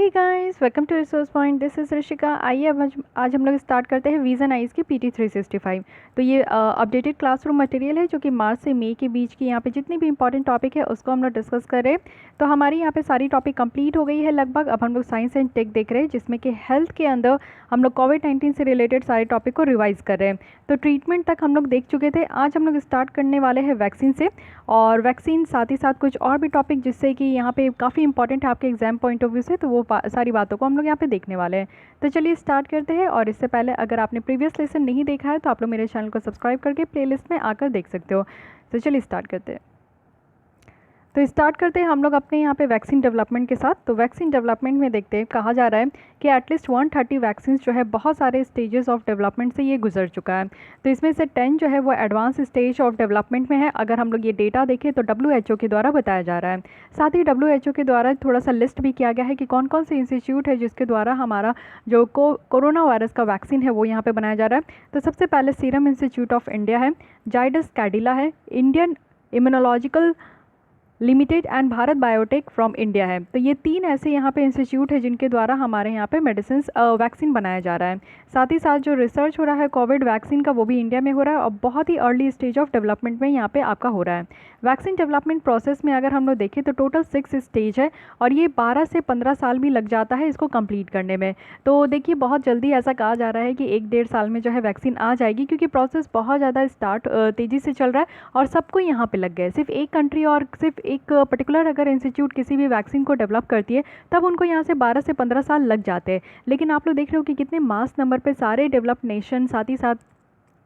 Hey guys, welcome to resource point. This is Rishika. आइए अब आज हम लोग स्टार्ट करते हैं विज़न आइज़ की PT 365। तो ये अपडेटेड क्लासरूम मटेरियल है जो कि मार्च से मई के बीच की यहाँ पे जितनी भी इंपॉर्टेंट टॉपिक है उसको हम लोग डिस्कस कर रहे हैं। तो हमारी यहाँ पे सारी टॉपिक कंप्लीट हो गई है लगभग। अब हम लोग साइंस एंड टेक देख रहे हैं जिसमें कि हेल्थ के अंदर हम लोग कोविड-19 से रिलेटेड सारे टॉपिक को रिवाइज़ कर रहे हैं। तो ट्रीटमेंट तक हम लोग देख चुके थे। आज हम लोग स्टार्ट करने वाले हैं वैक्सीन से, और वैक्सीन साथ ही साथ कुछ और भी टॉपिक जिससे कि यहाँ पे काफ़ी इंपॉर्टेंट है आपके एग्जाम पॉइंट ऑफ व्यू से, तो वो सारी बातों को हम लोग यहाँ पे देखने वाले हैं। तो चलिए स्टार्ट करते हैं। और इससे पहले अगर आपने प्रीवियस लेसन नहीं देखा है तो आप लोग मेरे चैनल को सब्सक्राइब करके प्लेलिस्ट में आकर देख सकते हो। तो चलिए स्टार्ट करते हैं। तो स्टार्ट करते हैं हम लोग अपने यहाँ पे वैक्सीन डेवलपमेंट के साथ। तो वैक्सीन डेवलपमेंट में देखते हैं, कहा जा रहा है कि एटलीस्ट 130 वैक्सीन जो है बहुत सारे स्टेजेस ऑफ डेवलपमेंट से ये गुजर चुका है। तो इसमें से 10 जो है वो एडवांस स्टेज ऑफ डेवलपमेंट में है। अगर हम लोग ये डेटा देखें तो WHO के द्वारा बताया जा रहा है। साथ ही WHO के द्वारा थोड़ा सा लिस्ट भी किया गया है कि कौन कौन से इंस्टीट्यूट है जिसके द्वारा हमारा जो कोरोना वायरस का वैक्सीन है वो यहाँ पर बनाया जा रहा है। तो सबसे पहले सीरम इंस्टीट्यूट ऑफ इंडिया है, जाइडस कैडिला है, Indian immunological limited and Bharat biotech from India है। तो ये 3 ऐसे यहाँ पे इंस्टीट्यूट है जिनके द्वारा हमारे यहाँ पे मेडिसिन वैक्सीन बनाया जा रहा है। साथ ही साथ जो रिसर्च हो रहा है कोविड वैक्सीन का वो भी इंडिया में हो रहा है, और बहुत ही अर्ली स्टेज ऑफ डेवलपमेंट में यहाँ पे आपका हो रहा है। वैक्सीन डेवलपमेंट प्रोसेस में अगर हम लोग देखें तो टोटल 6 स्टेज है, और ये 12 से 15 साल भी लग जाता है इसको कंप्लीट करने में। तो देखिए बहुत जल्दी ऐसा कहा जा रहा है कि 1-1.5 साल में जो है वैक्सीन आ जाएगी, क्योंकि प्रोसेस बहुत ज़्यादा तेज़ी से चल रहा है और सबको यहाँ पे लग गए। सिर्फ एक कंट्री और सिर्फ एक पर्टिकुलर अगर इंस्टीट्यूट किसी भी वैक्सीन को डेवलप करती है तब उनको यहाँ से 12 से 15 साल लग जाते हैं। लेकिन आप लोग देख रहे हो कि कितने मास नंबर पे सारे डेवलप्ड नेशन, साथ ही साथ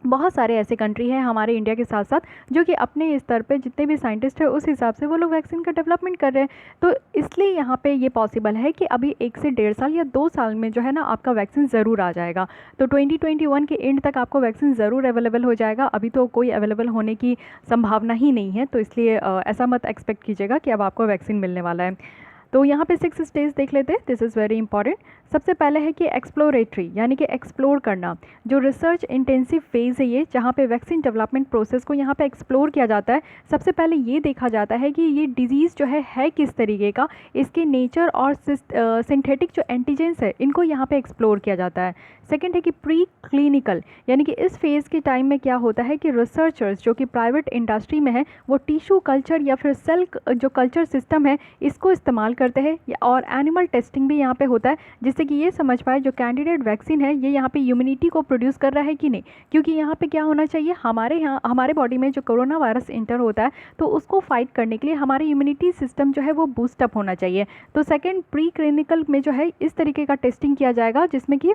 बहुत सारे ऐसे कंट्री हैं हमारे इंडिया के साथ साथ जो कि अपने स्तर पे जितने भी साइंटिस्ट हैं उस हिसाब से वो लोग वैक्सीन का डेवलपमेंट कर रहे हैं। तो इसलिए यहाँ पे ये पॉसिबल है कि अभी 1 से 1.5 साल या 2 साल में जो है ना आपका वैक्सीन ज़रूर आ जाएगा। तो 2021 के एंड तक आपको वैक्सीन ज़रूर अवेलेबल हो जाएगा। अभी तो कोई अवेलेबल होने की संभावना ही नहीं है, तो इसलिए ऐसा मत एक्सपेक्ट कीजिएगा कि अब आपको वैक्सीन मिलने वाला है। तो यहाँ पे 6 स्टेज देख लेते हैं। This is very important. सबसे पहले है कि एक्सप्लोरेटरी, यानी कि एक्सप्लोर करना। जो रिसर्च इंटेंसिव फेज़ है ये, जहाँ पे वैक्सीन डेवलपमेंट प्रोसेस को यहाँ पे एक्सप्लोर किया जाता है। सबसे पहले ये देखा जाता है कि ये डिजीज़ जो है किस तरीके का, इसके नेचर और सिंथेटिक जो एंटीजेंस है इनको यहाँ पे एक्सप्लोर किया जाता है। सेकेंड है कि प्री क्लिनिकल, यानी कि इस फेज़ के टाइम में क्या होता है कि रिसर्चर्स जो कि प्राइवेट इंडस्ट्री में है वो टिश्यू कल्चर या फिर सेल जो कल्चर सिस्टम है इसको इस्तेमाल करते हैं, और एनिमल टेस्टिंग भी यहाँ पे होता है जिससे कि ये समझ पाए जो कैंडिडेट वैक्सीन है ये यहाँ पे इम्यूनिटी को प्रोड्यूस कर रहा है कि नहीं। क्योंकि यहाँ पे क्या होना चाहिए, हमारे बॉडी में जो कोरोना वायरस इंटर होता है तो उसको फाइट करने के लिए हमारी इम्यूनिटी सिस्टम जो है वो बूस्टअप होना चाहिए। तो सेकेंड प्री क्लिनिकल में जो है इस तरीके का टेस्टिंग किया जाएगा जिसमें कि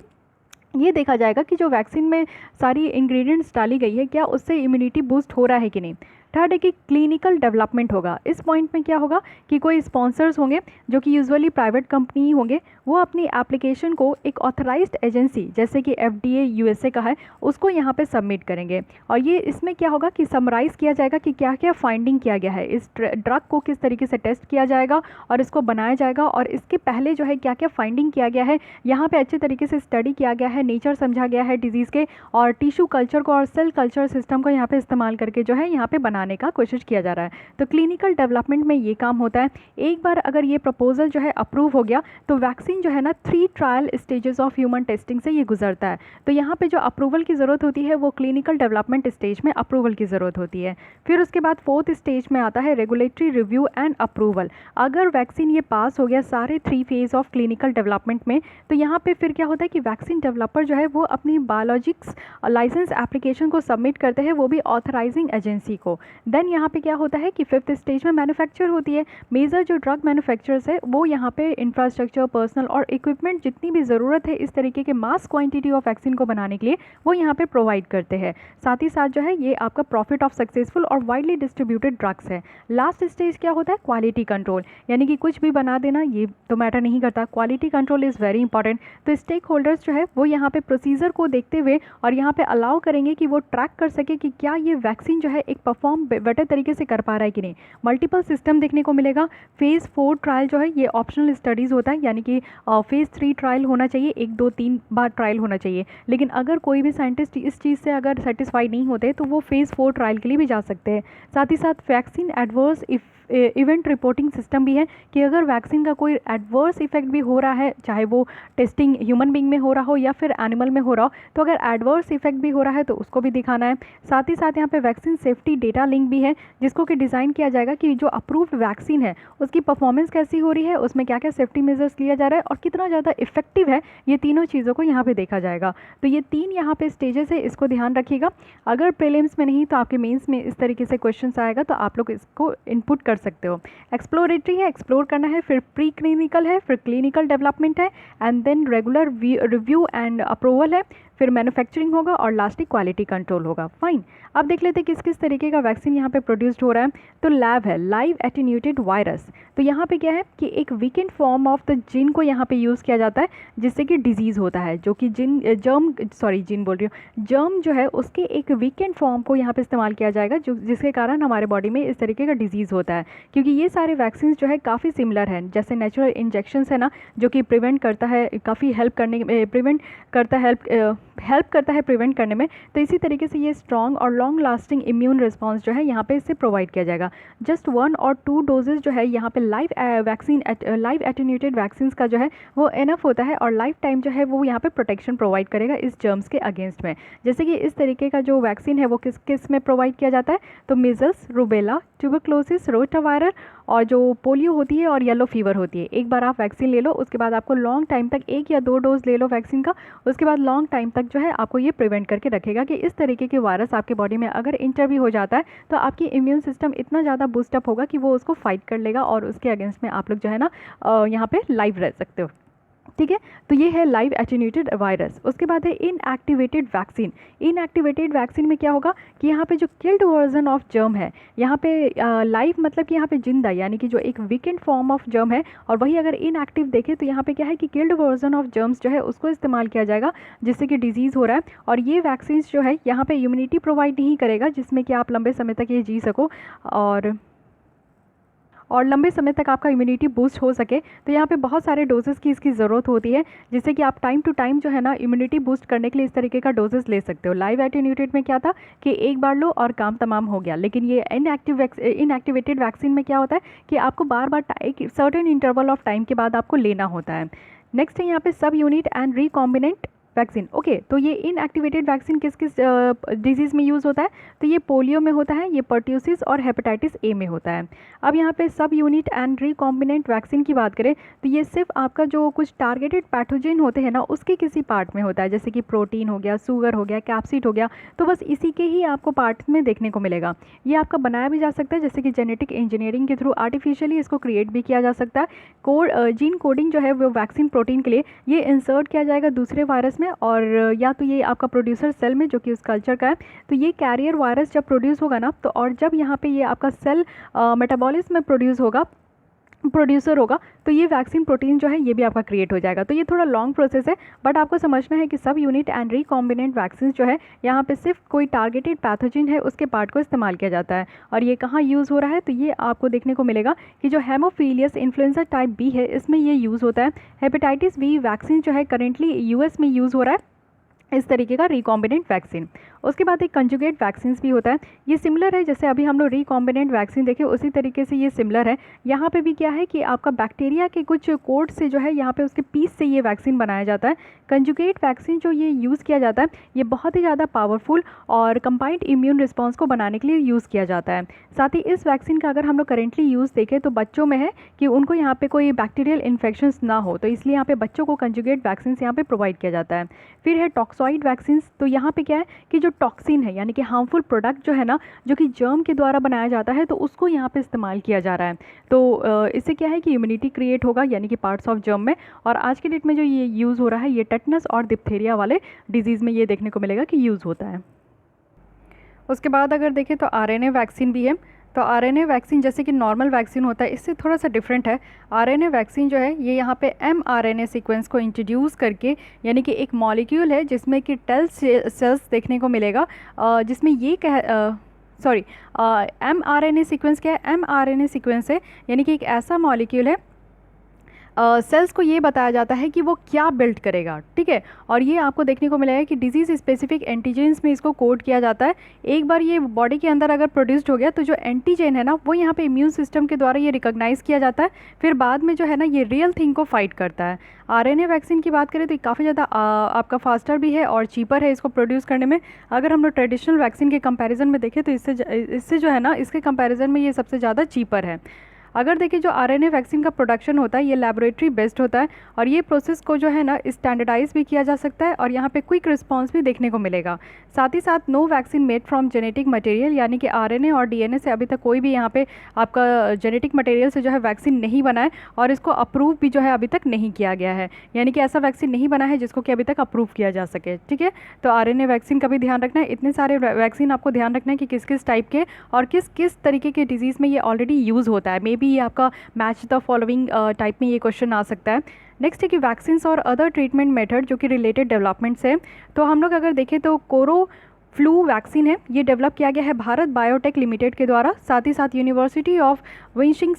ये देखा जाएगा कि जो वैक्सीन में सारी इंग्रेडिएंट्स डाली गई है क्या उससे इम्यूनिटी बूस्ट हो रहा है कि नहीं। थर्ड है कि क्लिनिकल डेवलपमेंट होगा। इस पॉइंट में क्या होगा कि कोई स्पॉन्सर्स होंगे जो कि यूजुअली प्राइवेट कंपनी ही होंगे, वो अपनी एप्लीकेशन को एक ऑथराइज्ड एजेंसी जैसे कि FDA USA का है उसको यहाँ पे सबमिट करेंगे, और ये इसमें क्या होगा कि समराइज़ किया जाएगा कि क्या क्या फाइंडिंग किया गया है, इस ड्रग को किस तरीके से टेस्ट किया जाएगा और इसको बनाया जाएगा, और इसके पहले जो है क्या क्या फाइंडिंग किया गया है यहाँ पे अच्छे तरीके से स्टडी किया गया है, नेचर समझा गया है डिजीज़ के, और टिश्यू कल्चर को और सेल कल्चर सिस्टम को यहाँ पे इस्तेमाल करके जो है यहाँ पे बनाने का कोशिश किया जा रहा है। तो क्लिनिकल डेवलपमेंट में ये काम होता है। एक बार अगर ये प्रपोजल जो है अप्रूव हो गया तो वैक्सीन जो है ना 3 trial stages of human testing से ये गुजरता है। तो यहाँ पे जो अप्रूवल की ज़रूरत होती है वो क्लिनिकल डेवलपमेंट स्टेज में अप्रूवल की ज़रूरत होती है। फिर उसके बाद 4th स्टेज में आता है रेगुलेटरी रिव्यू एंड अप्रूवल। अगर वैक्सीन ये पास हो गया सारे 3 फेज़ ऑफ क्लिनिकल डेवलपमेंट में, तो यहाँ पे फिर क्या होता है कि वैक्सीन डेवलपर जो है वो अपनी बायोलॉजिक्स लाइसेंस एप्लीकेशन को सबमिट करते हैं, वो भी ऑथराइजिंग एजेंसी को। देन यहाँ पे क्या होता है कि 5th स्टेज में मैन्युफैक्चर होती है। मेजर जो ड्रग मैन्युफैक्चरर्स है वो यहाँ पे इंफ्रास्ट्रक्चर, पर्सनल और इक्विपमेंट जितनी भी ज़रूरत है इस तरीके के मास क्वांटिटी ऑफ वैक्सीन को बनाने के लिए वो यहाँ पे प्रोवाइड करते हैं। साथ ही साथ जो है ये आपका प्रॉफिट ऑफ सक्सेसफुल और वाइडली डिस्ट्रीब्यूटेड ड्रग्स है। लास्ट स्टेज क्या होता है, क्वालिटी कंट्रोल, यानी कि कुछ भी बना देना ये तो मैटर नहीं करता, quality control is very important. तो स्टेक होल्डर्स जो है वो यहाँ पे प्रोसीजर को देखते हुए और यहाँ पे अलाउ करेंगे कि वो ट्रैक कर सके कि क्या ये वैक्सीन जो है एक परफॉर्म बेटर तरीके से कर पा रहा है कि नहीं। मल्टीपल सिस्टम देखने को मिलेगा। फेज़ 4 ट्रायल जो है ये ऑप्शनल स्टडीज़ होता है, यानी कि फेज़ 3 ट्रायल होना चाहिए, 1 2 3 बार ट्रायल होना चाहिए। लेकिन अगर कोई भी साइंटिस्ट इस चीज़ से अगर सेटिस्फाई नहीं होते तो वो फेज़ 4 ट्रायल के लिए भी जा सकते हैं। साथ ही साथ vaccine adverse event reporting system भी है कि अगर वैक्सीन का कोई एडवर्स इफेक्ट भी हो रहा है, चाहे वो टेस्टिंग ह्यूमन बींग में हो रहा हो या फिर एनिमल में हो रहा हो, तो अगर एडवर्स इफेक्ट भी हो रहा है तो उसको भी दिखाना है। साथ ही साथ यहाँ पे वैक्सीन सेफ्टी डेटा लिंक भी है, जिसको कि डिज़ाइन किया जाएगा कि जो अप्रूव्ड वैक्सीन है उसकी परफॉर्मेंस कैसी हो रही है, उसमें क्या क्या सेफ्टी मेजर्स लिया जा रहा है और कितना ज़्यादा इफेक्टिव है, ये तीनों चीज़ों को यहाँ पे देखा जाएगा। तो ये 3 यहाँ पे स्टेजेस है, इसको ध्यान रखिएगा। अगर प्रीलिम्स में नहीं तो आपके मेंस में इस तरीके से क्वेश्चंस आएगा, तो आप लोग इसको इनपुट कर सकते हो। एक्सप्लोरेटरी है, एक्सप्लोर करना है, फिर प्री क्लिनिकल है, फिर क्लिनिकल डेवलपमेंट है, and then regular review and approval है, फिर मैन्युफैक्चरिंग होगा और लास्टली क्वालिटी कंट्रोल होगा। फाइन, अब देख लेते हैं किस किस तरीके का वैक्सीन यहाँ पे प्रोड्यूस्ड हो रहा है। तो लैब है, लाइव एटेन्यूटेड वायरस। तो यहाँ पे क्या है कि एक वीकेंड फॉर्म ऑफ द जिन को यहाँ पे यूज़ किया जाता है, जिससे कि डिजीज़ होता है, जो कि जर्म जो है उसके एक वीकेंड फॉर्म को यहाँ पे इस्तेमाल किया जाएगा, जो जिसके कारण हमारे बॉडी में इस तरीके का डिजीज़ होता है। क्योंकि ये सारे वैक्सीन जो है काफ़ी सिमिलर हैं, जैसे नेचुरल इंजेक्शंस है ना, जो कि प्रिवेंट करता है, काफ़ी हेल्प करने प्रिवेंट करने में। तो इसी तरीके से ये स्ट्रॉन्ग और लॉन्ग लास्टिंग इम्यून रिस्पॉन्स जो है यहाँ पे इससे प्रोवाइड किया जाएगा। जस्ट 1 और 2 डोजेज जो है यहाँ पे लाइव एटेन्यूटेड वैक्सीन का जो है वो इनफ होता है, और लाइफ टाइम जो है वो यहाँ पे प्रोटेक्शन प्रोवाइड करेगा इस जर्म्स के अगेंस्ट में। जैसे कि इस तरीके का जो वैक्सीन है वो किस किस में प्रोवाइड किया जाता है, तो मीजल्स, रूबेला, ट्यूबरक्लोसिस, रोटावायरस और जो पोलियो होती है और येलो फीवर होती है। एक बार आप वैक्सीन ले लो, उसके बाद आपको लॉन्ग टाइम तक 1 या 2 डोज ले लो वैक्सीन का, उसके बाद लॉन्ग टाइम तक जो है आपको ये प्रिवेंट करके रखेगा कि इस तरीके के वायरस आपके बॉडी में अगर इंटर भी हो जाता है तो आपकी इम्यून सिस्टम इतना ज़्यादा बूस्टअप होगा कि वो उसको फाइट कर लेगा और उसके अगेंस्ट में आप लोग जो है ना यहाँ पे लाइव रह सकते हो। ठीक है, तो ये है लाइव एटेन्यूटेड वायरस। उसके बाद है इनएक्टिवेटेड वैक्सीन। इनएक्टिवेटेड वैक्सीन में क्या होगा कि यहाँ पे जो किल्ड वर्जन ऑफ जर्म है, यहाँ पे लाइव मतलब कि यहाँ पे जिंदा, यानी कि जो एक वीकेंड फॉर्म ऑफ जर्म है, और वही अगर इनएक्टिव देखें तो यहाँ पे क्या है कि किल्ड वर्जन ऑफ जर्म्स जो है उसको इस्तेमाल किया जाएगा, जिससे कि डिजीज़ हो रहा है। और ये वैक्सीन जो है यहाँ पे इम्यूनिटी प्रोवाइड नहीं करेगा, जिसमें कि आप लंबे समय तक ये जी सको और लंबे समय तक आपका इम्यूनिटी बूस्ट हो सके। तो यहाँ पे बहुत सारे डोजेस की इसकी ज़रूरत होती है, जिससे कि आप टाइम टू टाइम जो है ना इम्यूनिटी बूस्ट करने के लिए इस तरीके का डोजेस ले सकते हो। लाइव एटेन्यूटेड में क्या था कि एक बार लो और काम तमाम हो गया, लेकिन ये इनएक्टिवेटेड वैक्सीन में क्या होता है कि आपको बार बार एक सर्टेन इंटरवल ऑफ टाइम के बाद आपको लेना होता है। नेक्स्ट है यहाँ पे सब unit and recombinant vaccine. Okay, तो ये इनएक्टिवेटेड वैक्सीन किस किस डिजीज़ में यूज़ होता है, तो ये पोलियो में होता है, ये पर्ट्यूसिस और हेपेटाइटिस ए में होता है। अब यहाँ पे सब यूनिट एंड रिकॉम्बिनेंट वैक्सीन की बात करें तो ये सिर्फ आपका जो कुछ टारगेटेड पैथोजन होते हैं ना उसके किसी पार्ट में होता है, जैसे कि प्रोटीन हो गया, शुगर हो गया, कैप्सिड हो गया, तो बस इसी के ही आपको पार्ट में देखने को मिलेगा। ये आपका बनाया भी जा सकता है, जैसे कि जेनेटिक इंजीनियरिंग के थ्रू आर्टिफिशियली इसको क्रिएट भी किया जा सकता है। जीन कोडिंग जो है वो वैक्सीन प्रोटीन के लिए ये इंसर्ट किया जाएगा दूसरे वायरस में, और या तो ये आपका प्रोड्यूसर सेल में जो कि उस कल्चर का है। तो ये कैरियर वायरस जब प्रोड्यूस होगा ना, तो और जब यहाँ पे ये आपका सेल मेटाबॉलिज्म में प्रोड्यूसर होगा तो ये वैक्सीन प्रोटीन जो है ये भी आपका क्रिएट हो जाएगा। तो ये थोड़ा लॉन्ग प्रोसेस है, बट आपको समझना है कि सब यूनिट एंड रिकॉम्बिनेंट वैक्सीन जो है यहाँ पे सिर्फ कोई टारगेटेड पैथोजन है उसके पार्ट को इस्तेमाल किया जाता है। और ये कहाँ यूज़ हो रहा है, तो ये आपको देखने को मिलेगा कि जो हेमोफीलियस इन्फ्लुएंजा टाइप बी है इसमें ये यूज़ होता है। हेपेटाइटिस बी वैक्सीन जो है करेंटली यूएस में यूज़ हो रहा है इस तरीके का रिकॉम्बिनेंट वैक्सीन। उसके बाद एक कंजुगेट वैक्सीन भी होता है, ये सिमिलर है, जैसे अभी हम लोग रिकॉम्बिनेंट वैक्सीन देखे उसी तरीके से ये सिमिलर है। यहाँ पे भी क्या है कि आपका बैक्टीरिया के कुछ कोड से जो है यहाँ पे उसके पीस से ये वैक्सीन बनाया जाता है। कंजुगेट वैक्सीन जो ये यूज़ किया जाता है ये बहुत ही ज़्यादा पावरफुल और कंबाइंड इम्यून रिस्पॉन्स को बनाने के लिए यूज़ किया जाता है। साथ ही इस वैक्सीन का अगर हम लोग करेंटली यूज़ देखें तो बच्चों में है कि उनको यहाँ पे कोई बैक्टीरियल इन्फेक्शंस ना हो, तो इसलिए यहाँ पे बच्चों को कंजुगेट वैक्सीन यहाँ पे प्रोवाइड किया जाता है। फिर है टॉक्सॉइड वैक्सीन। तो यहाँ पे क्या है कि जो टॉक्सिन है यानी कि हार्मफुल प्रोडक्ट जो है ना जो कि जर्म के द्वारा बनाया जाता है, तो उसको यहाँ पे इस्तेमाल किया जा रहा है। तो इससे क्या है कि इम्यूनिटी क्रिएट होगा यानी कि पार्ट्स ऑफ जर्म में। और आज के डेट में जो ये यूज़ हो रहा है ये टेटनस और डिप्थेरिया वाले डिजीज़ में ये देखने को मिलेगा कि यूज़ होता है। उसके बाद अगर देखें तो आरएनए वैक्सीन भी है। तो आरएनए वैक्सीन जैसे कि नॉर्मल वैक्सीन होता है इससे थोड़ा सा डिफरेंट है। आरएनए वैक्सीन जो है ये यहाँ पे एमआरएनए सीक्वेंस को इंट्रोड्यूस करके, यानी कि एक मॉलिक्यूल है जिसमें कि टेल सेल्स देखने को मिलेगा, जिसमें ये एमआरएनए सीक्वेंस क्या है, एमआरएनए सीक्वेंस है यानी कि एक ऐसा मॉलिक्यूल है सेल्स को ये बताया जाता है कि वो क्या बिल्ड करेगा, ठीक है। और ये आपको देखने को मिलेगा कि डिजीज़ स्पेसिफिक एंटीजेंस में इसको कोड किया जाता है। एक बार ये बॉडी के अंदर अगर प्रोड्यूस्ड हो गया तो जो एंटीजेन है ना वो यहाँ पे इम्यून सिस्टम के द्वारा ये रिकॉग्नाइज़ किया जाता है, फिर बाद में जो है ना ये रियल थिंग को फाइट करता है। आरएनए वैक्सीन की बात करें तो ये काफ़ी ज़्यादा आपका फास्टर भी है और चीपर है इसको प्रोड्यूस करने में। अगर हम लोग ट्रेडिशनल वैक्सीन के कंपैरिजन में देखें तो इससे जो है ना इसके कंपैरिजन में ये सबसे ज़्यादा चीपर है। अगर देखिए जो आरएनए वैक्सीन का प्रोडक्शन होता है ये लैबोरेटरी बेस्ड होता है और ये प्रोसेस को जो है ना स्टैंडर्डाइज भी किया जा सकता है और यहाँ पे क्विक रिस्पांस भी देखने को मिलेगा। साथ ही साथ no vaccine made from genetic material, यानी कि आरएनए और डीएनए से अभी तक कोई भी यहाँ पे आपका जेनेटिक मटेरियल से जो है वैक्सीन नहीं बना है और इसको अप्रूव भी जो है अभी तक नहीं किया गया है, यानी कि ऐसा वैक्सीन नहीं बना है जिसको कि अभी तक अप्रूव किया जा सके, ठीक है। तो आरएनए वैक्सीन का भी ध्यान रखना है। इतने सारे वैक्सीन आपको ध्यान रखना है कि किस किस टाइप के और किस किस तरीके के डिजीज़ में ये ऑलरेडी यूज़ होता है। मे बी ये आपका मैच द फॉलोइंग टाइप में ये क्वेश्चन आ सकता है। नेक्स्ट है कि वैक्सीन्स और अदर ट्रीटमेंट मेथड जो कि रिलेटेड डेवलपमेंट्स है। तो हम लोग अगर देखें तो कोरो फ्लू वैक्सीन है, ये डेवलप किया गया है भारत बायोटेक लिमिटेड के द्वारा। साथ ही साथ यूनिवर्सिटी ऑफ विंशिंग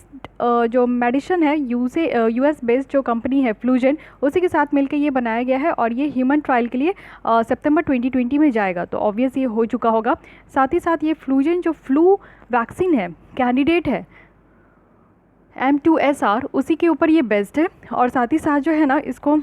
जो मेडिसिन है यूएस बेस्ड जो कंपनी है फ्लूजेन, उसी के साथ मिलकर ये बनाया गया है और ये ह्यूमन ट्रायल के लिए सितंबर 2020 में जाएगा, तो ऑब्वियस ये हो चुका होगा। साथ ही साथ ये फ्लूजेन जो फ्लू वैक्सीन है कैंडिडेट है M2SR, उसी के ऊपर ये बेस्ड है। और साथ ही साथ जो है ना इसको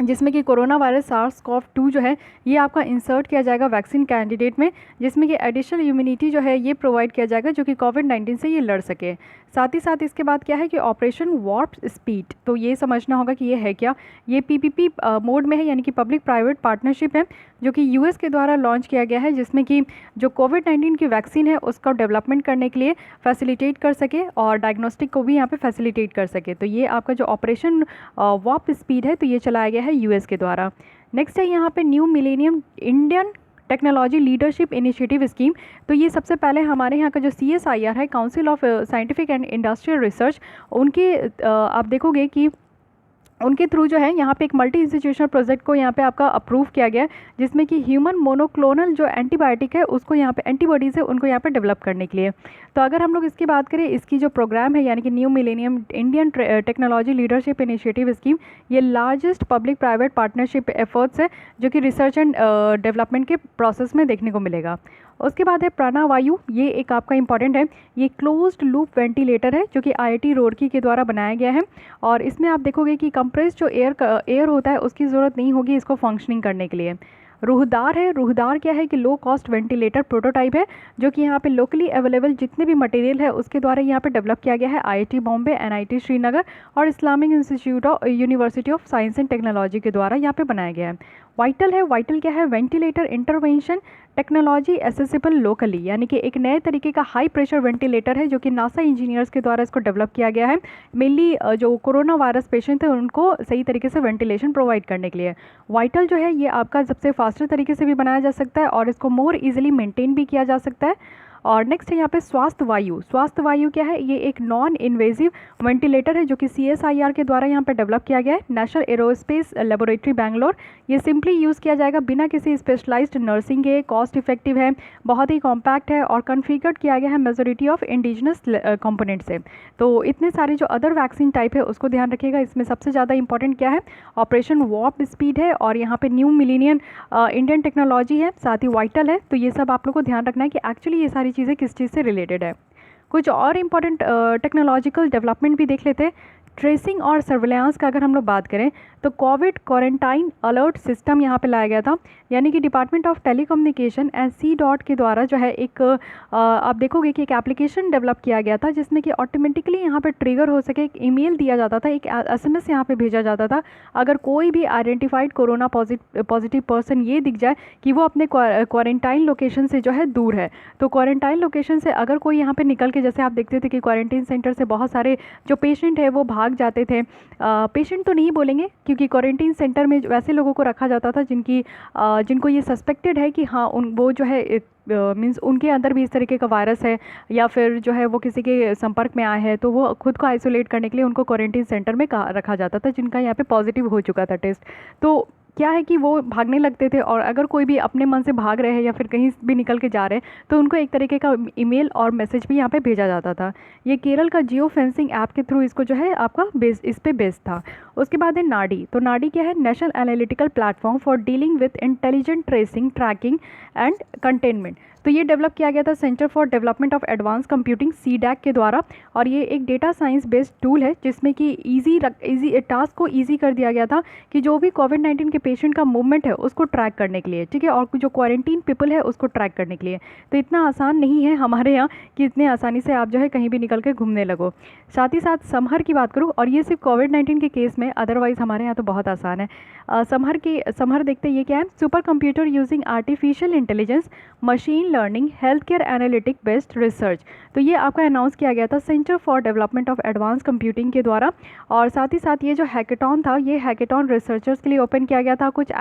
जिसमें कि कोरोना वायरस SARS-CoV-2 जो है ये आपका इंसर्ट किया जाएगा वैक्सीन कैंडिडेट में, जिसमें कि एडिशनल इम्यूनिटी जो है ये प्रोवाइड किया जाएगा जो कि कोविड-19 से ये लड़ सके। साथ ही साथ इसके बाद क्या है कि ऑपरेशन वार्प स्पीड, तो ये समझना होगा कि ये है क्या। ये PPP मोड में है, यानी कि पब्लिक प्राइवेट पार्टनरशिप है जो कि यूएस के द्वारा लॉन्च किया गया है, जिसमें कि जो कोविड-19 की वैक्सीन है उसका डेवलपमेंट करने के लिए फैसिलिटेट कर सके और डायग्नोस्टिक को भी यहाँ पे फैसिलिटेट कर सके। तो ये आपका जो ऑपरेशन वार्प स्पीड है तो ये चलाया गया है यूएस के द्वारा। नेक्स्ट है यहाँ पे new millennium Indian technology leadership initiative scheme. तो ये सबसे पहले हमारे यहाँ का जो CSIR है, council of scientific and industrial research, उनके आप देखोगे कि उनके थ्रू जो है यहाँ पे एक मल्टी इंस्टीट्यूशनल प्रोजेक्ट को यहाँ पे आपका अप्रूव किया गया है, जिसमें कि ह्यूमन मोनोक्लोनल जो एंटीबायोटिक है उसको यहाँ पे एंटीबॉडीज़ है उनको यहाँ पे डेवलप करने के लिए। तो अगर हम लोग इसकी बात करें, इसकी जो प्रोग्राम है यानी कि new millennium Indian technology leadership initiative scheme, ये largest public private partnership efforts है जो कि रिसर्च एंड डेवलपमेंट के प्रोसेस में देखने को मिलेगा। उसके बाद है प्राणवायु, ये एक आपका इंपॉर्टेंट है। ये क्लोज्ड लूप वेंटिलेटर है जो कि IIT रुड़की के द्वारा बनाया गया है और इसमें आप देखोगे कि कंप्रेस जो एयर होता है उसकी ज़रूरत नहीं होगी इसको फंक्शनिंग करने के लिए। रूहदार है, रूहदार क्या है कि लो कॉस्ट वेंटिलेटर प्रोटोटाइप है जो कि यहाँ पे लोकली अवेलेबल जितने भी मटेरियल है उसके द्वारा यहाँ पे डेवलप किया गया है IIT बॉम्बे, NIT श्रीनगर और Islamic institute of university of science and technology के द्वारा यहाँ पे बनाया गया है। वाइटल है, वाइटल क्या है, ventilator intervention technology accessible locally, यानी कि एक नए तरीके का हाई प्रेशर वेंटिलेटर है जो कि नासा इंजीनियर्स के द्वारा इसको डेवलप किया गया है, मेनली जो कोरोना वायरस पेशेंट थे उनको सही तरीके से वेंटिलेशन प्रोवाइड करने के लिए। वाइटल जो है ये आपका सबसे फास्टर तरीके से भी बनाया जा सकता है और इसको मोर इजीली मेंटेन भी किया जा सकता है। और नेक्स्ट है यहाँ पे स्वास्थ्य वायु। स्वास्थ्य वायु क्या है, ये एक नॉन इन्वेजिव वेंटिलेटर है जो कि CSIR के द्वारा यहाँ पे डेवलप किया गया है, नेशनल एरोस्पेस लेबोरेटरी बैंगलोर। ये सिंपली यूज़ किया जाएगा बिना किसी स्पेशलाइज्ड नर्सिंग के, कॉस्ट इफेक्टिव है, बहुत ही कॉम्पैक्ट है और कन्फिगर्ड किया गया है मेजोरिटी ऑफ इंडिजिनस कंपोनेंट से। तो इतने सारे जो अदर वैक्सीन टाइप है उसको ध्यान रखिएगा। इसमें सबसे ज़्यादा इंपॉर्टेंट क्या है, ऑपरेशन वार्प स्पीड है और यहाँ पे न्यू मिलेनियम इंडियन टेक्नोलॉजी है, साथ ही वाइटल है। तो ये सब आप लोग को ध्यान रखना है कि एक्चुअली ये सारी चीज़ें किस चीज़ से रिलेटेड है। कुछ और इम्पॉर्टेंट टेक्नोलॉजिकल डेवलपमेंट भी देख लेते हैं। ट्रेसिंग और सर्विलांस का अगर हम लोग बात करें तो कोविड क्वारंटाइन अलर्ट सिस्टम यहाँ पे लाया गया था, यानी कि department of telecommunication and C के द्वारा जो है एक आप देखोगे कि एक एप्लीकेशन डेवलप किया गया था जिसमें कि ऑटोमेटिकली यहाँ पे ट्रिगर हो सके, एक ईमेल दिया जाता था, एक SMS यहाँ पे भेजा जाता था। अगर कोई भी आइडेंटिफाइड कोरोना पॉजिटिव पर्सन ये दिख जाए कि वो अपने क्वारंटाइन लोकेशन से जो है दूर है, तो क्वारंटाइन लोकेशन से अगर कोई यहाँ पे निकल के, जैसे आप देखते थे कि क्वारंटीन सेंटर से बहुत सारे जो पेशेंट है वो भाग जाते थे, पेशेंट तो नहीं बोलेंगे क्योंकि क्वारंटीन सेंटर में वैसे लोगों को रखा जाता था जिनको ये सस्पेक्टेड है कि हाँ वो जो है मीन्स उनके अंदर भी इस तरीके का वायरस है या फिर जो है वो किसी के संपर्क में आए हैं, तो वो खुद को आइसोलेट करने के लिए उनको क्वारंटीन सेंटर में रखा जाता था जिनका यहाँ पे पॉजिटिव हो चुका था टेस्ट। तो क्या है कि वो भागने लगते थे, और अगर कोई भी अपने मन से भाग रहे हैं या फिर कहीं भी निकल के जा रहे हैं तो उनको एक तरीके का ईमेल और मैसेज भी यहाँ पे भेजा जाता था। ये केरल का जियो फेंसिंग ऐप के थ्रू इसको जो है आपका बेस, इस पे बेस्ड था। उसके बाद है नाडी। तो नाडी क्या है? National analytical platform for dealing with intelligent tracing, tracking and containment. तो ये डेवलप किया गया था centre for development of advanced computing CDAC के द्वारा, और ये एक डेटा साइंस बेस्ड टूल है जिसमें कि इजी टास्क को इजी कर दिया गया था कि जो भी कोविड-19 के पेशेंट का मूवमेंट है उसको ट्रैक करने के लिए, ठीक है, और जो क्वारंटीन पीपल है उसको ट्रैक करने के लिए। तो इतना आसान नहीं है हमारे यहाँ कि इतने आसानी से आप जो है कहीं भी निकल के घूमने लगो। साथ ही साथ समहर की बात करूँ, और ये सिर्फ कोविड-19 के केस में, अदरवाइज़ हमारे यहाँ तो बहुत आसान है। समहर देखते ये क्या है? Super computer using artificial intelligence, machine learning, health care analytic based research. तो ये आपका अनाउंस किया गया था centre for development of advanced computing के द्वारा। और साथ ही साथ ये जो हैकेटॉन था, ये हैकेटॉन रिसर्चर्स के लिए ओपन किया गया था, कुछ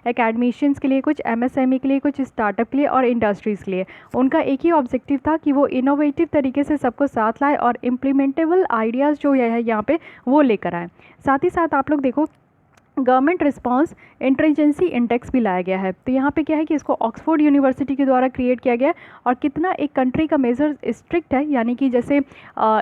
एकेडमिशियंस के लिए, कुछ एमएसएमई के लिए, कुछ स्टार्टअप के लिए और इंडस्ट्रीज़ के लिए। उनका एक ही ऑब्जेक्टिव था कि वो इनोवेटिव तरीके से सबको साथ लाए और इम्प्लीमेंटेबल आइडियाज़ जो है यहाँ पे वो लेकर आए। साथ ही साथ आप लोग देखो, गवर्नमेंट रिस्पांस इंटेलिजेंसी इंडेक्स भी लाया गया है। तो यहाँ पे क्या है कि इसको ऑक्सफोर्ड यूनिवर्सिटी के द्वारा क्रिएट किया गया है, और कितना एक कंट्री का मेजर स्ट्रिक्ट है, यानी कि जैसे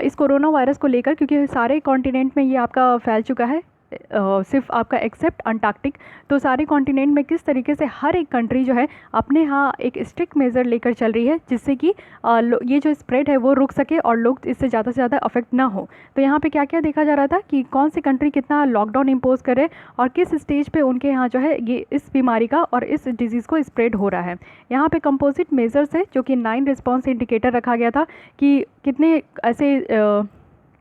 इस कोरोना वायरस को लेकर, क्योंकि सारे कॉन्टिनेंट में ये आपका फैल चुका है, सिर्फ आपका एक्सेप्ट अंटार्कटिक, तो सारे कॉन्टिनेंट में किस तरीके से हर एक कंट्री जो है अपने यहाँ एक स्ट्रिक्ट मेज़र लेकर चल रही है, जिससे कि ये जो स्प्रेड है वो रुक सके और लोग इससे ज़्यादा से ज़्यादा अफेक्ट ना हो। तो यहाँ पे क्या क्या देखा जा रहा था कि कौन सी कंट्री कितना लॉकडाउन इम्पोज करे और किस स्टेज पे उनके यहाँ जो है ये इस बीमारी का और इस डिजीज़ को स्प्रेड हो रहा है। यहाँ पे कंपोजिट मेजर्स है, जो कि 9 रिस्पॉन्स इंडिकेटर रखा गया था कि कितने ऐसे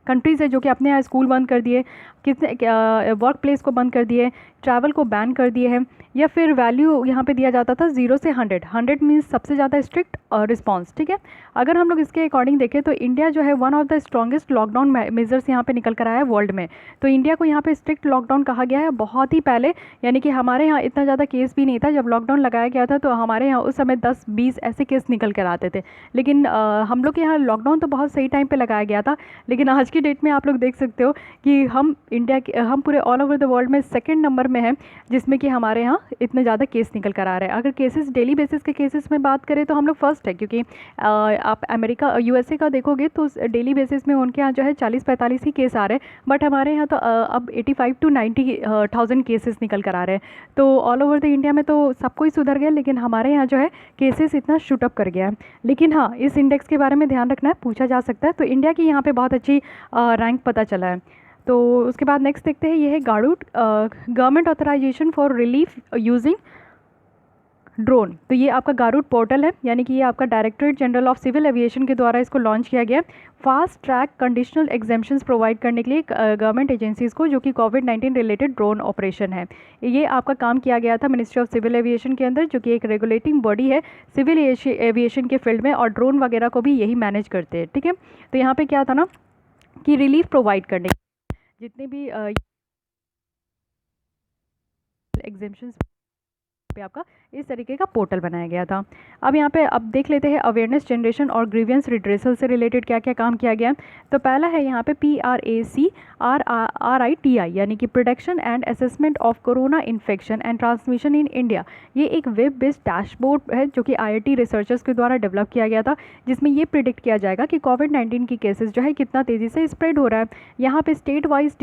कंट्रीज़ है जो कि अपने यहाँ स्कूल बंद कर दिए, कितने वर्क प्लेस को बंद कर दिए, ट्रैवल को बैन कर दिए हैं, या फिर वैल्यू यहाँ पे दिया जाता था 0 से 100 मीन्स सबसे ज़्यादा स्ट्रिक्ट रिस्पांस, ठीक है। अगर हम लोग इसके अकॉर्डिंग देखें तो इंडिया जो है one of the strongest lockdown measures यहाँ पे निकल कर आया है वर्ल्ड में। तो इंडिया को यहाँ पे स्ट्रिक्ट लॉकडाउन कहा गया है बहुत ही पहले, यानी कि हमारे यहाँ इतना ज़्यादा केस भी नहीं था जब लॉकडाउन लगाया गया था, तो हमारे यहाँ उस समय 10-20 ऐसे केस निकल कर आते थे। लेकिन हम लोग के यहाँ लॉकडाउन तो बहुत सही टाइम पर लगाया गया था, लेकिन आज की डेट में आप लोग देख सकते हो कि हम पूरे ऑल ओवर द वर्ल्ड में सेकंड नंबर में है, जिसमें कि हमारे यहाँ इतने ज़्यादा केस निकल कर आ रहे हैं। अगर केसेस डेली बेसिस के केसेस में बात करें तो हम लोग फर्स्ट है, क्योंकि आप अमेरिका यूएसए का देखोगे तो डेली बेसिस में उनके यहाँ जो है 40-45 ही केस आ रहे हैं, बट हमारे यहाँ तो अब 85 to 90,000 केसेस निकल कर आ रहे हैं। तो ऑल ओवर द इंडिया में तो सब कोई सुधर गया, लेकिन हमारे यहाँ जो है केसेस इतना शूटअप कर गया है। लेकिन हाँ, इस इंडेक्स के बारे में ध्यान रखना है, पूछा जा सकता है। तो इंडिया की यहाँ पे बहुत अच्छी रैंक पता चला है। तो उसके बाद नेक्स्ट देखते हैं, ये है GARUD, government authorisation for relief using drone. तो ये आपका गारूड पोर्टल है, यानी कि ये आपका directorate general of civil aviation के द्वारा इसको लॉन्च किया गया। Fast track conditional exemptions provide करने के लिए गवर्नमेंट एजेंसीज़ को, जो कि कोविड-19 रिलेटेड ड्रोन ऑपरेशन है। ये आपका काम किया गया था मिनिस्ट्री ऑफ सिविल एविएशन के अंदर, जो कि एक रेगुलेटिंग बॉडी है सिविल एविएशन के फील्ड में, और ड्रोन वगैरह को भी यही मैनेज करते हैं, ठीक है। तो यहाँ पर क्या था ना कि रिलीफ प्रोवाइड करने जितने भी एग्जेम्पशंस पे आपका इस तरीके का पोर्टल बनाया गया था। अब यहाँ पे अब देख लेते हैं अवेयरनेस जनरेशन और ग्रीवियंस रिड्रेसल से रिलेटेड क्या क्या काम किया गया। तो पहला है यहाँ पे PRACRITI, यानी कि protection and assessment of corona infection and transmission in India. ये एक वेब बेस्ड डैशबोर्ड है जो कि IIT रिसर्चर्स के द्वारा डेवलप किया गया था, जिसमें ये प्रिडिक्ट किया जाएगा कि कोविड-19 की केसेस जो है कितना तेज़ी से स्प्रेड हो रहा है। यहाँ पे स्टेट वाइज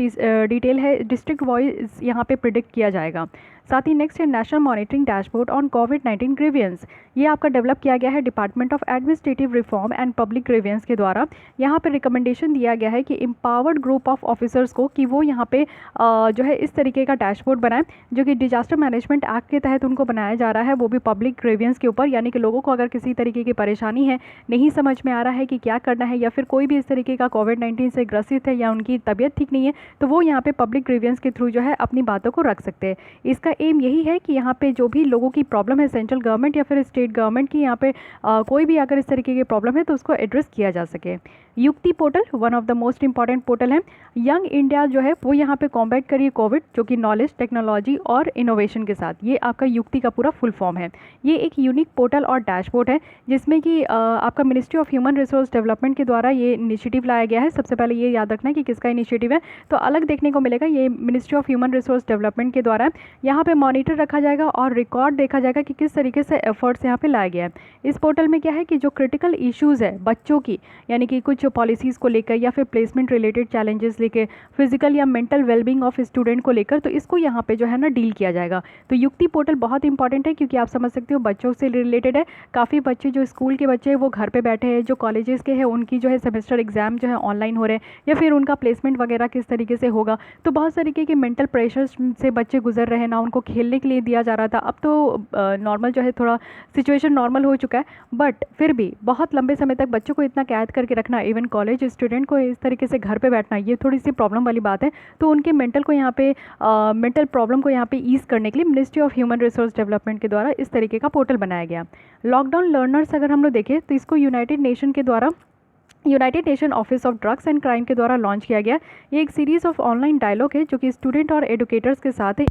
डिटेल है, डिस्ट्रिक्ट वाइज यहाँ पे प्रिडिक्ट किया जाएगा। साथ ही नेक्स्ट है national monitoring dashboard on covid grievance. ये आपका डेवलप किया गया है department of administrative reform and public grievance के द्वारा। यहाँ पे रिकमेंडेशन दिया गया है कि एम्पावर्ड ग्रुप ऑफ ऑफिसर्स को कि वो यहाँ पे जो है इस तरीके का डैशबोर्ड बनाएं, जो कि डिजास्टर मैनेजमेंट एक्ट के तहत उनको बनाया जा रहा है, वो भी पब्लिक ग्रीवियंस के ऊपर। यानी कि लोगों को अगर किसी तरीके की परेशानी है, नहीं समझ में आ रहा है कि क्या करना है, या फिर कोई भी इस तरीके का कोविड-19 से ग्रसित है या उनकी तबीयत ठीक नहीं है, तो वो यहाँ पे पब्लिक ग्रीवियंस के थ्रू जो है अपनी बातों को रख सकते हैं। इसका एम यही है कि यहाँ पे जो भी लोगों की प्रॉब्लम है, सेंट्रल गवर्नमेंट या फिर स्टेट गवर्नमेंट की यहाँ पे कोई भी अगर इस तरीके की प्रॉब्लम है तो उसको एड्रेस किया जा सके। युक्ति portal one of the most important portal है। यंग इंडिया जो है वो यहाँ पे कॉम्बैट करिए कोविड, जो कि नॉलेज, टेक्नोलॉजी और इनोवेशन के साथ, ये आपका युक्ति का पूरा फुल फॉर्म है। ये एक यूनिक पोर्टल और डैशबोर्ड है जिसमें कि आपका ministry of human resource development के द्वारा ये इनिशिएटिव लाया गया है। सबसे पहले ये याद रखना है कि किसका इनिशिएटिव है, तो अलग देखने को मिलेगा, ये ministry of human resource development के द्वारा। यहाँ पे मॉनिटर रखा जाएगा और रिकॉर्ड देखा जाएगा कि किस तरीके से एफर्ट्स यहाँ पे लाया गया है। इस पोर्टल में क्या है कि जो क्रिटिकल इश्यूज़ है बच्चों की, यानी कि कुछ पॉलिसीज़ को लेकर या फिर प्लेसमेंट रिलेटेड चैलेंजेस लेके, फिजिकल या मेंटल वेलबींग ऑफ स्टूडेंट को लेकर, तो इसको यहाँ पे जो है ना डील किया जाएगा। तो युक्ति पोर्टल बहुत इंपॉर्टेंट है क्योंकि आप समझ सकते हो बच्चों से रिलेटेड है। काफ़ी बच्चे जो स्कूल के बच्चे हैं वो घर पे बैठे हैं, जो कॉलेजेस के हैं उनकी जो है सेमेस्टर एग्जाम जो है ऑनलाइन हो रहे हैं, या फिर उनका प्लेसमेंट वगैरह किस तरीके से होगा। तो बहुत तरीके के मेंटल प्रेशर्स से बच्चे गुजर रहे हैं ना, उनको खेलने के लिए दिया जा रहा था। अब तो नॉर्मल जो है थोड़ा सिचुएशन नॉर्मल हो चुका है, बट फिर भी बहुत लंबे समय तक बच्चों को इतना कैद करके रखना, इवन कॉलेज स्टूडेंट को इस तरीके से घर पे बैठना, ये थोड़ी सी प्रॉब्लम वाली बात है। तो उनके मेंटल प्रॉब्लम को यहाँ पे ईज करने के लिए ministry of human resource development के द्वारा इस तरीके का पोर्टल बनाया गया। लॉकडाउन लर्नर्स अगर हम लोग देखें तो इसको United nation office of drugs and crime के द्वारा लॉन्च किया गया। ये एक सीरीज ऑफ ऑनलाइन डायलॉग है जो कि स्टूडेंट और एडुकेटर्स के साथ है।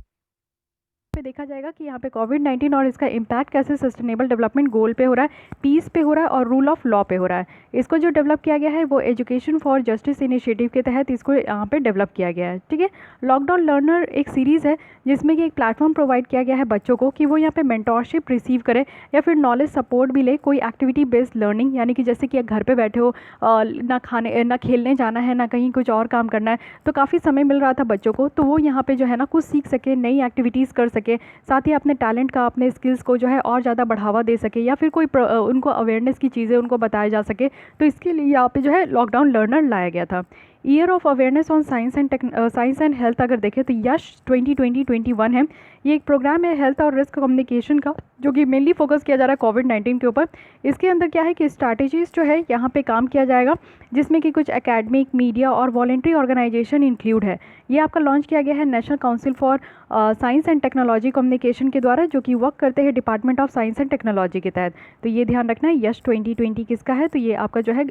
पे देखा जाएगा कि यहाँ पे कोविड-19 और इसका इम्पैक्ट कैसे सस्टेनेबल डेवलपमेंट गोल पे हो रहा है, पीस पे हो रहा है और रूल ऑफ लॉ पे हो रहा है। इसको जो डेवलप किया गया है वो एजुकेशन फॉर जस्टिस इनिशिएटिव के तहत इसको यहाँ पे डेवलप किया गया है। ठीक है, लॉकडाउन लर्नर एक सीरीज़ है जिसमें कि एक प्लेटफॉर्म प्रोवाइड किया गया है बच्चों को कि वो यहाँ पे मेंटोरशिप रिसीव करें या फिर नॉलेज सपोर्ट भी ले, कोई एक्टिविटी बेस्ड लर्निंग, यानी कि जैसे कि घर पे बैठे हो, ना खेलने जाना है ना कहीं कुछ और काम करना है, तो काफ़ी समय मिल रहा था बच्चों को, तो वो यहाँ पे जो है ना कुछ सीख सके, नई एक्टिविटीज़ कर सके, साथ ही अपने टैलेंट का, अपने स्किल्स को जो है और ज़्यादा बढ़ावा दे सके, या फिर कोई उनको अवेयरनेस की चीज़ें उनको बताया जा सके। तो इसके लिए यहाँ पे जो है लॉकडाउन लर्नर लाया गया था। Year of awareness on science and health अगर देखें तो यश 2020-21 है। ये एक प्रोग्राम है हेल्थ और रिस्क कम्युनिकेशन का, जो कि मेनली फोकस किया जा रहा है कोविड-19 के ऊपर। इसके अंदर क्या है कि स्ट्रैटेजीज़ जो है यहाँ पे काम किया जाएगा, जिसमें कि कुछ एकेडमिक, मीडिया और वॉलेंट्री ऑर्गेनाइजेशन इंक्लूड है। ये आपका लॉन्च किया गया है national council for science and technology communication के द्वारा, जो कि वर्क करते हैं department of science and technology के तहत। तो ये ध्यान रखना है, यश 2020 किसका है, तो ये आपका जो है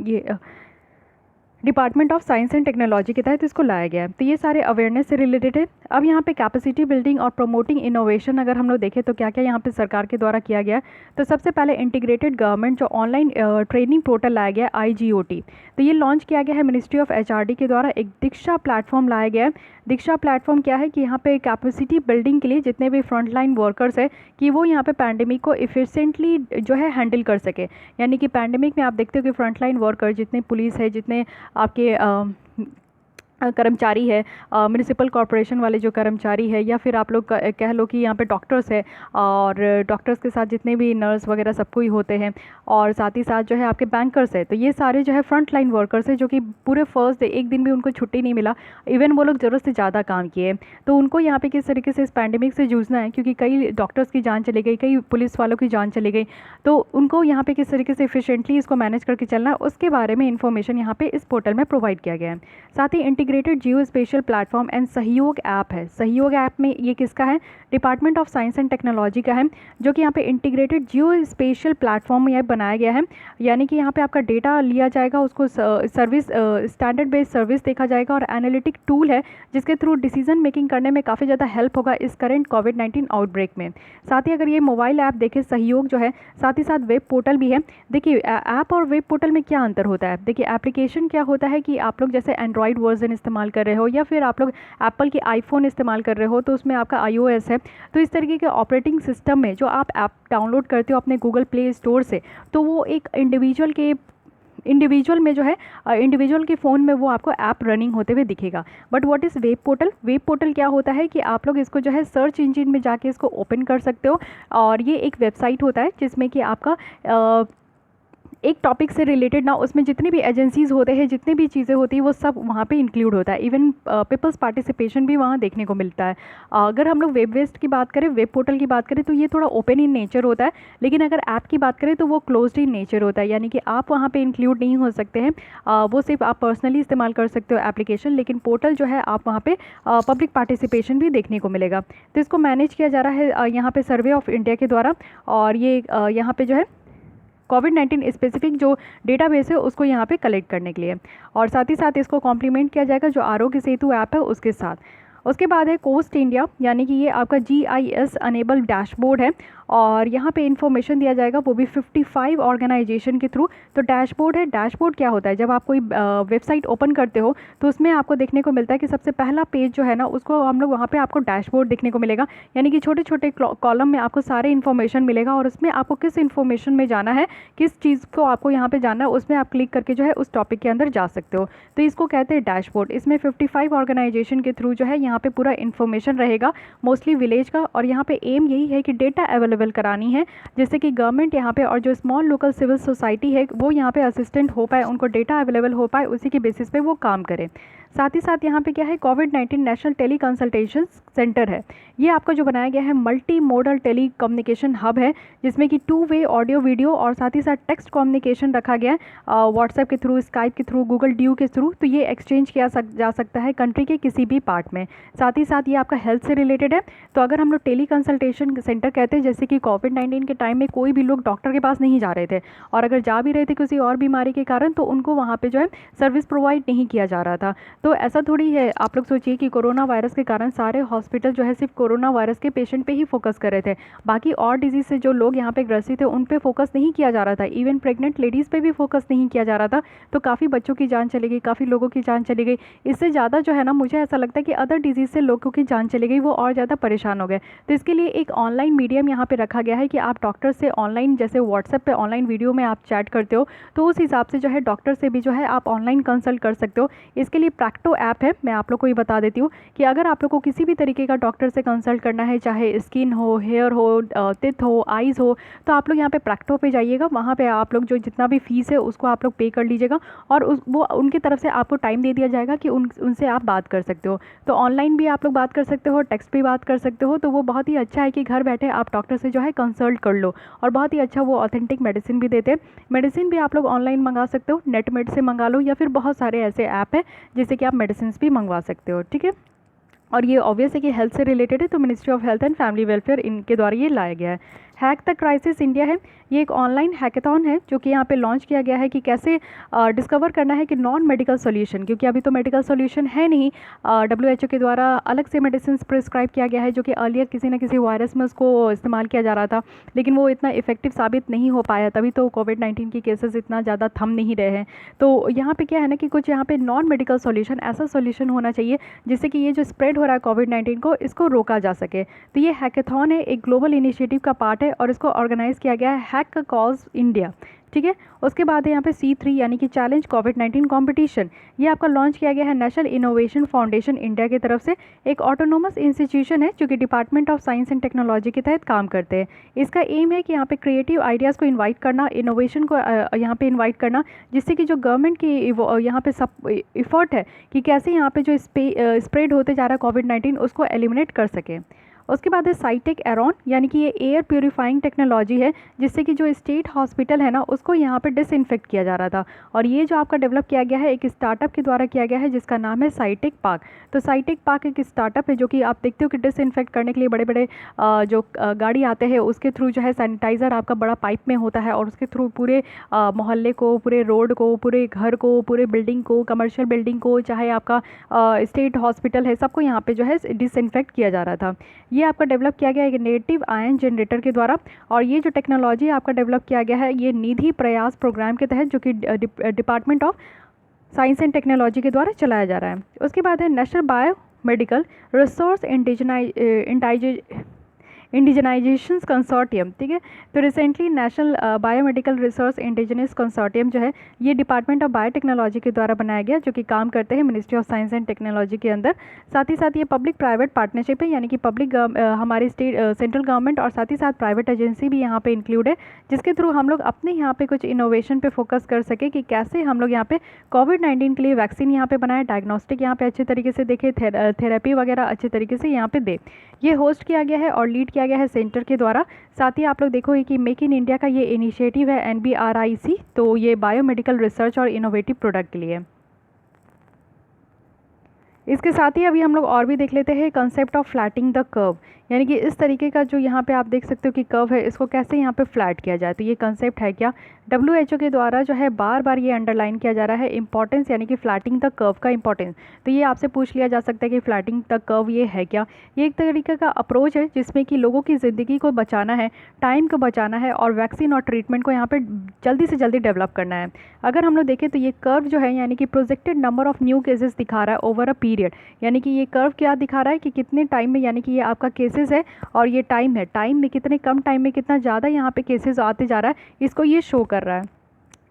ये department of science and technology के तहत इसको लाया गया है। तो ये सारे अवेयरनेस से रिलेटेड है। अब यहाँ पे कैपेसिटी बिल्डिंग और प्रमोटिंग इनोवेशन अगर हम लोग देखें तो क्या क्या यहाँ पे सरकार के द्वारा किया गया है। तो सबसे पहले इंटीग्रेटेड गवर्नमेंट जो ऑनलाइन ट्रेनिंग पोर्टल लाया गया है IGOT, तो ये लॉन्च किया गया है मिनिस्ट्री ऑफ HRD के द्वारा। एक दीक्षा प्लेटफॉर्म लाया गया है। दीक्षा प्लेटफॉर्म क्या है कि यहाँ पे कैपेसिटी बिल्डिंग के लिए जितने भी फ्रंटलाइन वर्कर्स है कि वो यहाँ पे पैंडेमिक को इफिशिएंटली जो है हैंडल कर सके। यानी कि पैंडेमिक में आप देखते हो कि फ्रंटलाइन वर्कर जितने पुलिस है, जितने आपके कर्मचारी है, म्यूनिसिपल कॉरपोरेशन वाले जो कर्मचारी है, या फिर आप लोग कह लो कि यहाँ पे डॉक्टर्स है, और डॉक्टर्स के साथ जितने भी नर्स वगैरह सब कोई होते हैं, और साथ ही साथ जो है आपके बैंकर्स है, तो ये सारे जो है फ्रंट लाइन वर्कर्स है जो कि पूरे फर्स्ट डे एक दिन भी उनको छुट्टी नहीं मिला, इवन वो लोग ज़रूरत से ज़्यादा काम किए। तो उनको यहाँ पे किस तरीके से इस पैंडेमिक से जूझना है, क्योंकि कई डॉक्टर्स की जान चली गई, कई पुलिस वालों की जान चली गई, तो उनको यहाँ पे किस तरीके से एफिशिएंटली इसको मैनेज करके चलना है, उसके बारे में इन्फॉर्मेशन यहाँ पे इस पोर्टल में प्रोवाइड किया गया है। साथ ही integrated geospatial platform and Sahyog app है। सहयोग ऐप में ये किसका है, department of science and technology का है, जो कि यहाँ पे इंटीग्रेटेड जियो स्पेशल प्लेटफॉर्म यह बनाया गया है। यानी कि यहाँ पे आपका डेटा लिया जाएगा, उसको सर्विस स्टैंडर्ड बेस्ड सर्विस देखा जाएगा, और एनालिटिक टूल है जिसके थ्रू डिसीजन मेकिंग करने में काफ़ी ज़्यादा हेल्प होगा इस करेंट कोविड-19 आउटब्रेक में। साथ ही अगर ये मोबाइल ऐप देखें सहयोग जो है, साथ ही साथ वेब पोर्टल भी है। देखिए ऐप और वेब पोर्टल में क्या अंतर होता है। देखिए एप्लीकेशन क्या होता है कि आप लोग जैसे एंड्रॉयड वर्जन इस्तेमाल कर रहे हो, या फिर आप लोग एप्पल की आईफोन इस्तेमाल कर रहे हो, तो उसमें आपका iOS है। तो इस तरीके के ऑपरेटिंग सिस्टम में जो आप ऐप डाउनलोड करते हो अपने गूगल प्ले स्टोर से, तो वो एक इंडिविजुअल में जो है इंडिविजुअल के फ़ोन में वो आपको ऐप रनिंग होते हुए दिखेगा। But what is web portal. Web portal क्या होता है कि आप लोग इसको जो है सर्च इंजन में जाके इसको ओपन कर सकते हो, और ये एक वेबसाइट होता है जिसमें कि आपका एक टॉपिक से रिलेटेड ना, उसमें जितनी भी एजेंसीज़ होते हैं, जितनी भी चीज़ें होती हैं, वो सब वहाँ पे इंक्लूड होता है। इवन पीपल्स पार्टिसिपेशन भी वहाँ देखने को मिलता है। अगर हम लोग वेब बेस्ड की बात करें, वेब पोर्टल की बात करें, तो ये थोड़ा ओपन इन नेचर होता है, लेकिन अगर ऐप की बात करें तो वो क्लोज्ड इन नेचर होता है। यानी कि आप वहाँ पर इंक्लूड नहीं हो सकते हैं, वो सिर्फ आप पर्सनली इस्तेमाल कर सकते हो एप्लीकेशन, लेकिन पोर्टल जो है आप वहाँ पर पब्लिक पार्टिसिपेशन भी देखने को मिलेगा। तो इसको मैनेज किया जा रहा है यहाँ पर सर्वे ऑफ इंडिया के द्वारा, और ये यहाँ पर जो है कोविड-19 स्पेसिफिक जो डेटाबेस है उसको यहाँ पे कलेक्ट करने के लिए, और साथ ही साथ इसको कॉम्प्लीमेंट किया जाएगा जो आरोग्य सेतु ऐप है उसके साथ। उसके बाद है कोस्ट इंडिया, यानी कि ये आपका GIS अनेबल डैशबोर्ड है, और यहाँ पे इन्फॉर्मेशन दिया जाएगा वो भी 55 ऑर्गेनाइजेशन के थ्रू। तो डैशबोर्ड है, डैशबोर्ड क्या होता है, जब आप कोई वेबसाइट ओपन करते हो तो उसमें आपको देखने को मिलता है कि सबसे पहला पेज जो है ना उसको हम लोग वहाँ पे आपको डैशबोर्ड देखने को मिलेगा, यानी कि छोटे छोटे कॉलम में आपको सारे इन्फॉर्मेशन मिलेगा, और उसमें आपको किस इन्फॉर्मेशन में जाना है, किस चीज़ को आपको यहाँ पे जाना है, उसमें आप क्लिक करके जो है उस टॉपिक के अंदर जा सकते हो। तो इसको कहते हैं डैशबोर्ड। इसमें 55 ऑर्गेनाइजेशन के थ्रू जो है यहाँ पे पूरा इन्फॉर्मेशन रहेगा, मोस्टली विलेज का, और यहाँ पे एम यही है कि डेटा अवेलेबल करानी है, जैसे कि गवर्नमेंट यहाँ पे और जो स्मॉल लोकल सिविल सोसाइटी है वो यहाँ पे असिस्टेंट हो पाए, उनको डेटा अवेलेबल हो पाए, उसी के बेसिस पे वो काम करें। साथ ही साथ यहाँ पे क्या है, कोविड-19 नेशनल टेली कंसल्टेशन सेंटर है। ये आपका जो बनाया गया है multi modal tele communication hub है, जिसमें कि 2 वे ऑडियो वीडियो और साथ ही साथ टेक्स्ट कम्युनिकेशन रखा गया है, व्हाट्सएप के थ्रू, स्काइप के थ्रू, गूगल ड्यू के थ्रू। तो ये एक्सचेंज किया जा सकता है कंट्री के किसी भी पार्ट में। साथ ही साथ ये आपका हेल्थ से रिलेटेड है। तो अगर हम लोग टेली कंसल्टेशन सेंटर कहते हैं, जैसे कि कोविड-19 के टाइम में कोई भी लोग डॉक्टर के पास नहीं जा रहे थे, और अगर जा भी रहे थे किसी और बीमारी के कारण, तो उनको वहाँ पे जो है सर्विस प्रोवाइड नहीं किया जा रहा था। तो ऐसा थोड़ी है, आप लोग सोचिए कि कोरोना वायरस के कारण सारे हॉस्पिटल जो है सिर्फ कोरोना वायरस के पेशेंट पे ही फोकस कर रहे थे, बाकी और डिजीज से जो लोग यहाँ पे ग्रसित थे उन पे फोकस नहीं किया जा रहा था, इवन प्रेग्नेंट लेडीज़ पे भी फोकस नहीं किया जा रहा था। तो काफ़ी बच्चों की जान चली गई, काफ़ी लोगों की जान चली गई। इससे ज़्यादा जो है ना, मुझे ऐसा लगता है कि अदर डिजीज़ से लोगों की जान चली गई, वो और ज़्यादा परेशान हो गए। तो इसके लिए एक ऑनलाइन मीडियम यहाँ पे रखा गया है कि आप डॉक्टर से ऑनलाइन, जैसे व्हाट्सएप पे ऑनलाइन वीडियो में आप चैट करते हो, तो उस हिसाब से जो है डॉक्टर से भी जो है आप ऑनलाइन कंसल्ट कर सकते हो। इसके लिए प्रैक्टो ऐप है, मैं आप लोग को ये बता देती हूँ कि अगर आप लोग को किसी भी तरीके का डॉक्टर से कंसल्ट करना है, चाहे स्किन हो, हेयर हो, टिथ हो, आइज़ हो, तो आप लोग यहाँ पे प्रैक्टो पे जाइएगा। वहाँ पे आप लोग जो जितना भी फीस है उसको आप लोग पे कर लीजिएगा, और वो उनकी तरफ से आपको टाइम दे दिया जाएगा कि उनसे आप बात कर सकते हो। तो ऑनलाइन भी आप लोग बात कर सकते हो, टेक्स्ट भी बात कर सकते हो। तो वो बहुत ही अच्छा है कि घर बैठे आप डॉक्टर से जो है कंसल्ट कर लो, और बहुत ही अच्छा वो ऑथेंटिक मेडिसिन भी देते हैं। मेडिसिन भी आप लोग ऑनलाइन मंगा सकते हो, नेटमेड से मंगा लो, या फिर बहुत सारे ऐसे ऐप हैं जिससे कि आप मेडिसिन भी मंगवा सकते हो। ठीक है, और ये ऑब्वियस है कि हेल्थ से रिलेटेड है, तो ministry of health and family welfare इनके द्वारा ये लाया गया है। हैक द क्राइसिस इंडिया है, ये एक ऑनलाइन हैकेथॉन है जो कि यहाँ पे लॉन्च किया गया है कि कैसे डिस्कवर करना है कि नॉन मेडिकल सॉल्यूशन, क्योंकि अभी तो मेडिकल सॉल्यूशन है नहीं, WHO के द्वारा अलग से मेडिसिन प्रिस्क्राइब किया गया है, जो कि अर्लियर किसी न किसी वायरस में उसको इस्तेमाल किया जा रहा था, लेकिन वो इतना इफेक्टिव साबित नहीं हो पाया, तभी तो कोविड-19 के केसेस इतना ज़्यादा थम नहीं रहे हैं। तो यहाँ पे क्या है ना कि कुछ यहाँ पे नॉन मेडिकल सॉल्यूशन, ऐसा सॉल्यूशन होना चाहिए जिससे कि ये जो स्प्रेड हो रहा है कोविड-19 को, इसको रोका जा सके। तो ये हैकेथॉन है, एक ग्लोबल इनिशिएटिव का पार्ट है, और इसको ऑर्गेनाइज किया गया है हैक कॉज इंडिया। ठीक है, उसके बाद है यहाँ पे C3 यानी कि चैलेंज कोविड-19 कंपटीशन। ये आपका लॉन्च किया गया है नेशनल इनोवेशन फाउंडेशन इंडिया की तरफ से, एक ऑटोनोमस इंस्टीट्यूशन है जो कि department of science and technology के तहत काम करते हैं। इसका एम है कि यहाँ पे क्रिएटिव आइडियाज़ को इन्वाइट करना, इनोवेशन को यहाँ पे इन्वाइट करना, जिससे कि जो गवर्नमेंट की यहाँ पे सब इफर्ट है कि कैसे यहाँ पे जो स्प्रेड होते जा रहा है कोविड-19 उसको एलिमिनेट कर सके। उसके बाद है साइटेक एरॉन, यानी कि ये एयर प्यूरिफाइंग टेक्नोलॉजी है, जिससे कि जो स्टेट हॉस्पिटल है ना उसको यहाँ पे डिसइंफेक्ट किया जा रहा था, और ये जो आपका डेवलप किया गया है एक स्टार्टअप के द्वारा किया गया है जिसका नाम है साइटेक पार्क। तो साइटेक पार्क एक स्टार्टअप है जो कि आप देखते हो कि डिसइंफेक्ट करने के लिए बड़े बड़े जो गाड़ी आते हैं उसके थ्रू जो है सैनिटाइज़र आपका बड़ा पाइप में होता है, और उसके थ्रू पूरे मोहल्ले को, पूरे रोड को, पूरे घर को, पूरे बिल्डिंग को, कमर्शियल बिल्डिंग को, चाहे आपका स्टेट हॉस्पिटल है, सबको यहाँ पे जो है डिसइंफेक्ट किया जा रहा था। ये आपका डेवलप किया गया है एक नेटिव आयन जनरेटर के द्वारा, और ये जो टेक्नोलॉजी आपका डेवलप किया गया है ये निधि प्रयास प्रोग्राम के तहत, जो कि department of science and technology के द्वारा चलाया जा रहा है। उसके बाद है national bio medical resource indigenisation consortium. ठीक है, तो recently national biomedical resource indigenous consortium जो है ये डिपार्टमेंट ऑफ बायोटेक्नोलॉजी के द्वारा बनाया गया, जो कि काम करते हैं ministry of science and technology के अंदर। साथ ही साथ ये पब्लिक प्राइवेट पार्टनरशिप है, यानी कि पब्लिक हमारी सेंट्रल गवर्नमेंट और साथ ही साथ प्राइवेट एजेंसी भी यहाँ पे इंक्लूड है, जिसके थ्रू हम लोग अपने यहाँ पे कुछ इनोवेशन पे फोकस कर सके कि कैसे हम लोग यहाँ पे कोविड-19 के लिए वैक्सीन यहाँ पे बनाए, डायग्नोस्टिक यहाँ पे अच्छे तरीके से देखे, थेरेपी वगैरह अच्छे तरीके से यहाँ पे दे। ये होस्ट किया गया है और लीड किया गया है सेंटर के द्वारा। साथ ही आप लोग देखोगे कि मेक इन इंडिया का ये इनिशिएटिव है NBRIC, तो ये बायोमेडिकल रिसर्च और इनोवेटिव प्रोडक्ट के लिए। इसके साथ ही अभी हम लोग और भी देख लेते हैं कंसेप्ट ऑफ फ्लैटिंग द कर्व, यानी कि इस तरीके का जो यहाँ पे आप देख सकते हो कि कर्व है, इसको कैसे यहाँ पे फ्लैट किया जाए। तो ये कंसेप्ट है क्या, WHO के द्वारा जो है बार बार ये अंडरलाइन किया जा रहा है इंपॉर्टेंस, यानी कि फ्लैटिंग द कर्व का इंपॉर्टेंस। तो ये आपसे पूछ लिया जा सकता है कि फ्लैटिंग द कर्व ये है क्या। ये एक तरीके का अप्रोच है जिसमें कि लोगों की ज़िंदगी को बचाना है, टाइम को बचाना है और वैक्सीन और ट्रीटमेंट को यहाँ पे जल्दी से जल्दी डेवलप करना है। अगर हम लोग देखें तो ये कर्व जो है यानी कि projected number of new cases दिखा रहा है ओवर अ पीरियड, यानी कि ये कर्व क्या दिखा रहा है कि कितने टाइम में, यानी कि ये आपका केसेस है और ये टाइम है, टाइम में कितने कम टाइम में कितना ज़्यादा यहाँ पे केसेस आते जा रहा है, इसको ये शो कर रहा है।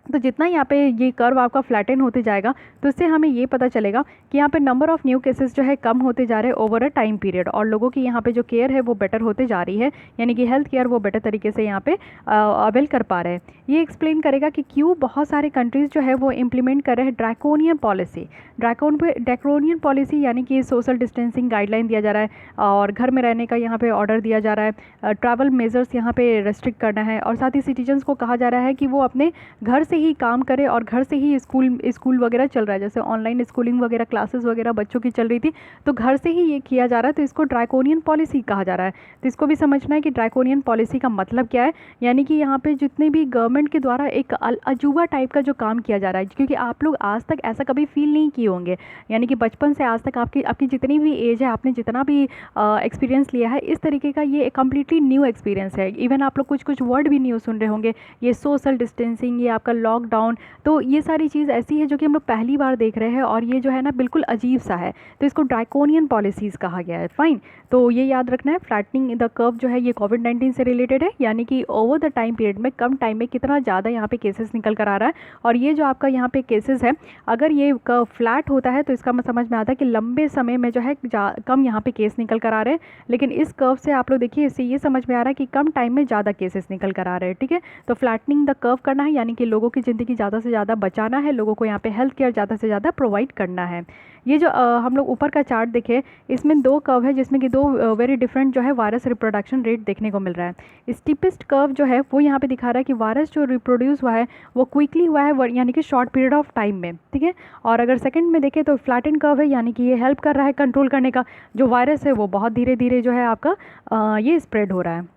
तो जितना यहाँ पे ये कर्व आपका फ्लैटन होते जाएगा तो इससे हमें ये पता चलेगा कि यहाँ पे नंबर ऑफ़ न्यू केसेस जो है कम होते जा रहे हैं ओवर अ टाइम पीरियड, और लोगों की यहाँ पे जो केयर है वो बेटर होते जा रही है, यानी कि हेल्थ केयर वो बेटर तरीके से यहाँ पे अवेल कर पा रहे हैं। ये एक्सप्लेन करेगा कि क्यों बहुत सारे कंट्रीज़ जो है वो इम्प्लीमेंट कर रहे हैं ड्रैकोनियन पॉलिसी। ड्रैकोनियन पॉलिसी यानी कि सोशल डिस्टेंसिंग गाइडलाइन दिया जा रहा है और घर में रहने का यहाँ पे ऑर्डर दिया जा रहा है, ट्रैवल मेजर्स यहाँ पे रेस्ट्रिक्ट करना है, और साथ ही सिटीजन्स को कहा जा रहा है कि वो अपने घर से ही काम करे और घर से ही स्कूल वगैरह चल रहा है, जैसे ऑनलाइन स्कूलिंग वगैरह क्लासेस वगैरह बच्चों की चल रही थी, तो घर से ही ये किया जा रहा है, तो इसको ड्रैकोनियन पॉलिसी कहा जा रहा है। तो इसको भी समझना है कि ड्रैकोनियन पॉलिसी का मतलब क्या है, यानी कि यहाँ पे जितने भी गवर्नमेंट के द्वारा एक अजूबा टाइप का जो काम किया जा रहा है, क्योंकि आप लोग आज तक ऐसा कभी फील नहीं किए होंगे, यानी कि बचपन से आज तक आपकी जितनी भी एज है, आपने जितना भी एक्सपीरियंस लिया है, इस तरीके का ये कम्प्लीटली न्यू एक्सपीरियंस है। इवन आप लोग कुछ वर्ड भी न्यू सुन रहे होंगे, ये सोशल डिस्टेंसिंग, ये आपका लॉकडाउन, तो ये सारी चीज़ ऐसी है जो कि हम लोग पहली बार देख रहे हैं और ये जो है ना बिल्कुल अजीब सा है, तो इसको ड्रैकोनियन पॉलिसीज़ कहा गया है। फाइन, तो ये याद रखना है फ्लैटनिंग द कर्व जो है ये कोविड-19 से रिलेटेड है, यानी कि ओवर द टाइम पीरियड में कम टाइम में कितना ज़्यादा यहाँ पे केसेस निकल कर आ रहा है, और ये जो आपका यहाँ पे केसेस है अगर ये कर्व फ्लैट होता है तो इसका समझ में आता है कि लंबे समय में जो है कम यहाँ पे केस निकल कर आ रहे हैं, लेकिन इस कर्व से आप लोग देखिए इससे ये समझ में आ रहा है कि कम टाइम में ज़्यादा केसेस निकल कर आ रहे हैं। ठीक है, तो फ्लैटनिंग द कर्व करना है, यानी कि लोगों की ज़िंदगी ज़्यादा से ज़्यादा बचाना है, लोगों को यहाँ पे हेल्थ केयर ज़्यादा से ज़्यादा प्रोवाइड करना है। ये जो हम लोग ऊपर का चार्ट देखें, इसमें दो कर्व है जिसमें कि दो वेरी डिफरेंट जो है वायरस रिप्रोडक्शन रेट देखने को मिल रहा है। स्टीपेस्ट कर्व जो है वो यहाँ पे दिखा रहा है कि वायरस जो रिप्रोड्यूस हुआ है वो क्विकली हुआ है, यानी कि शॉर्ट पीरियड ऑफ टाइम में। ठीक है, और अगर सेकंड में देखें तो फ्लैटन कर्व है, यानी कि ये हेल्प कर रहा है कंट्रोल करने का, जो वायरस है वो बहुत धीरे धीरे जो है आपका ये स्प्रेड हो रहा है।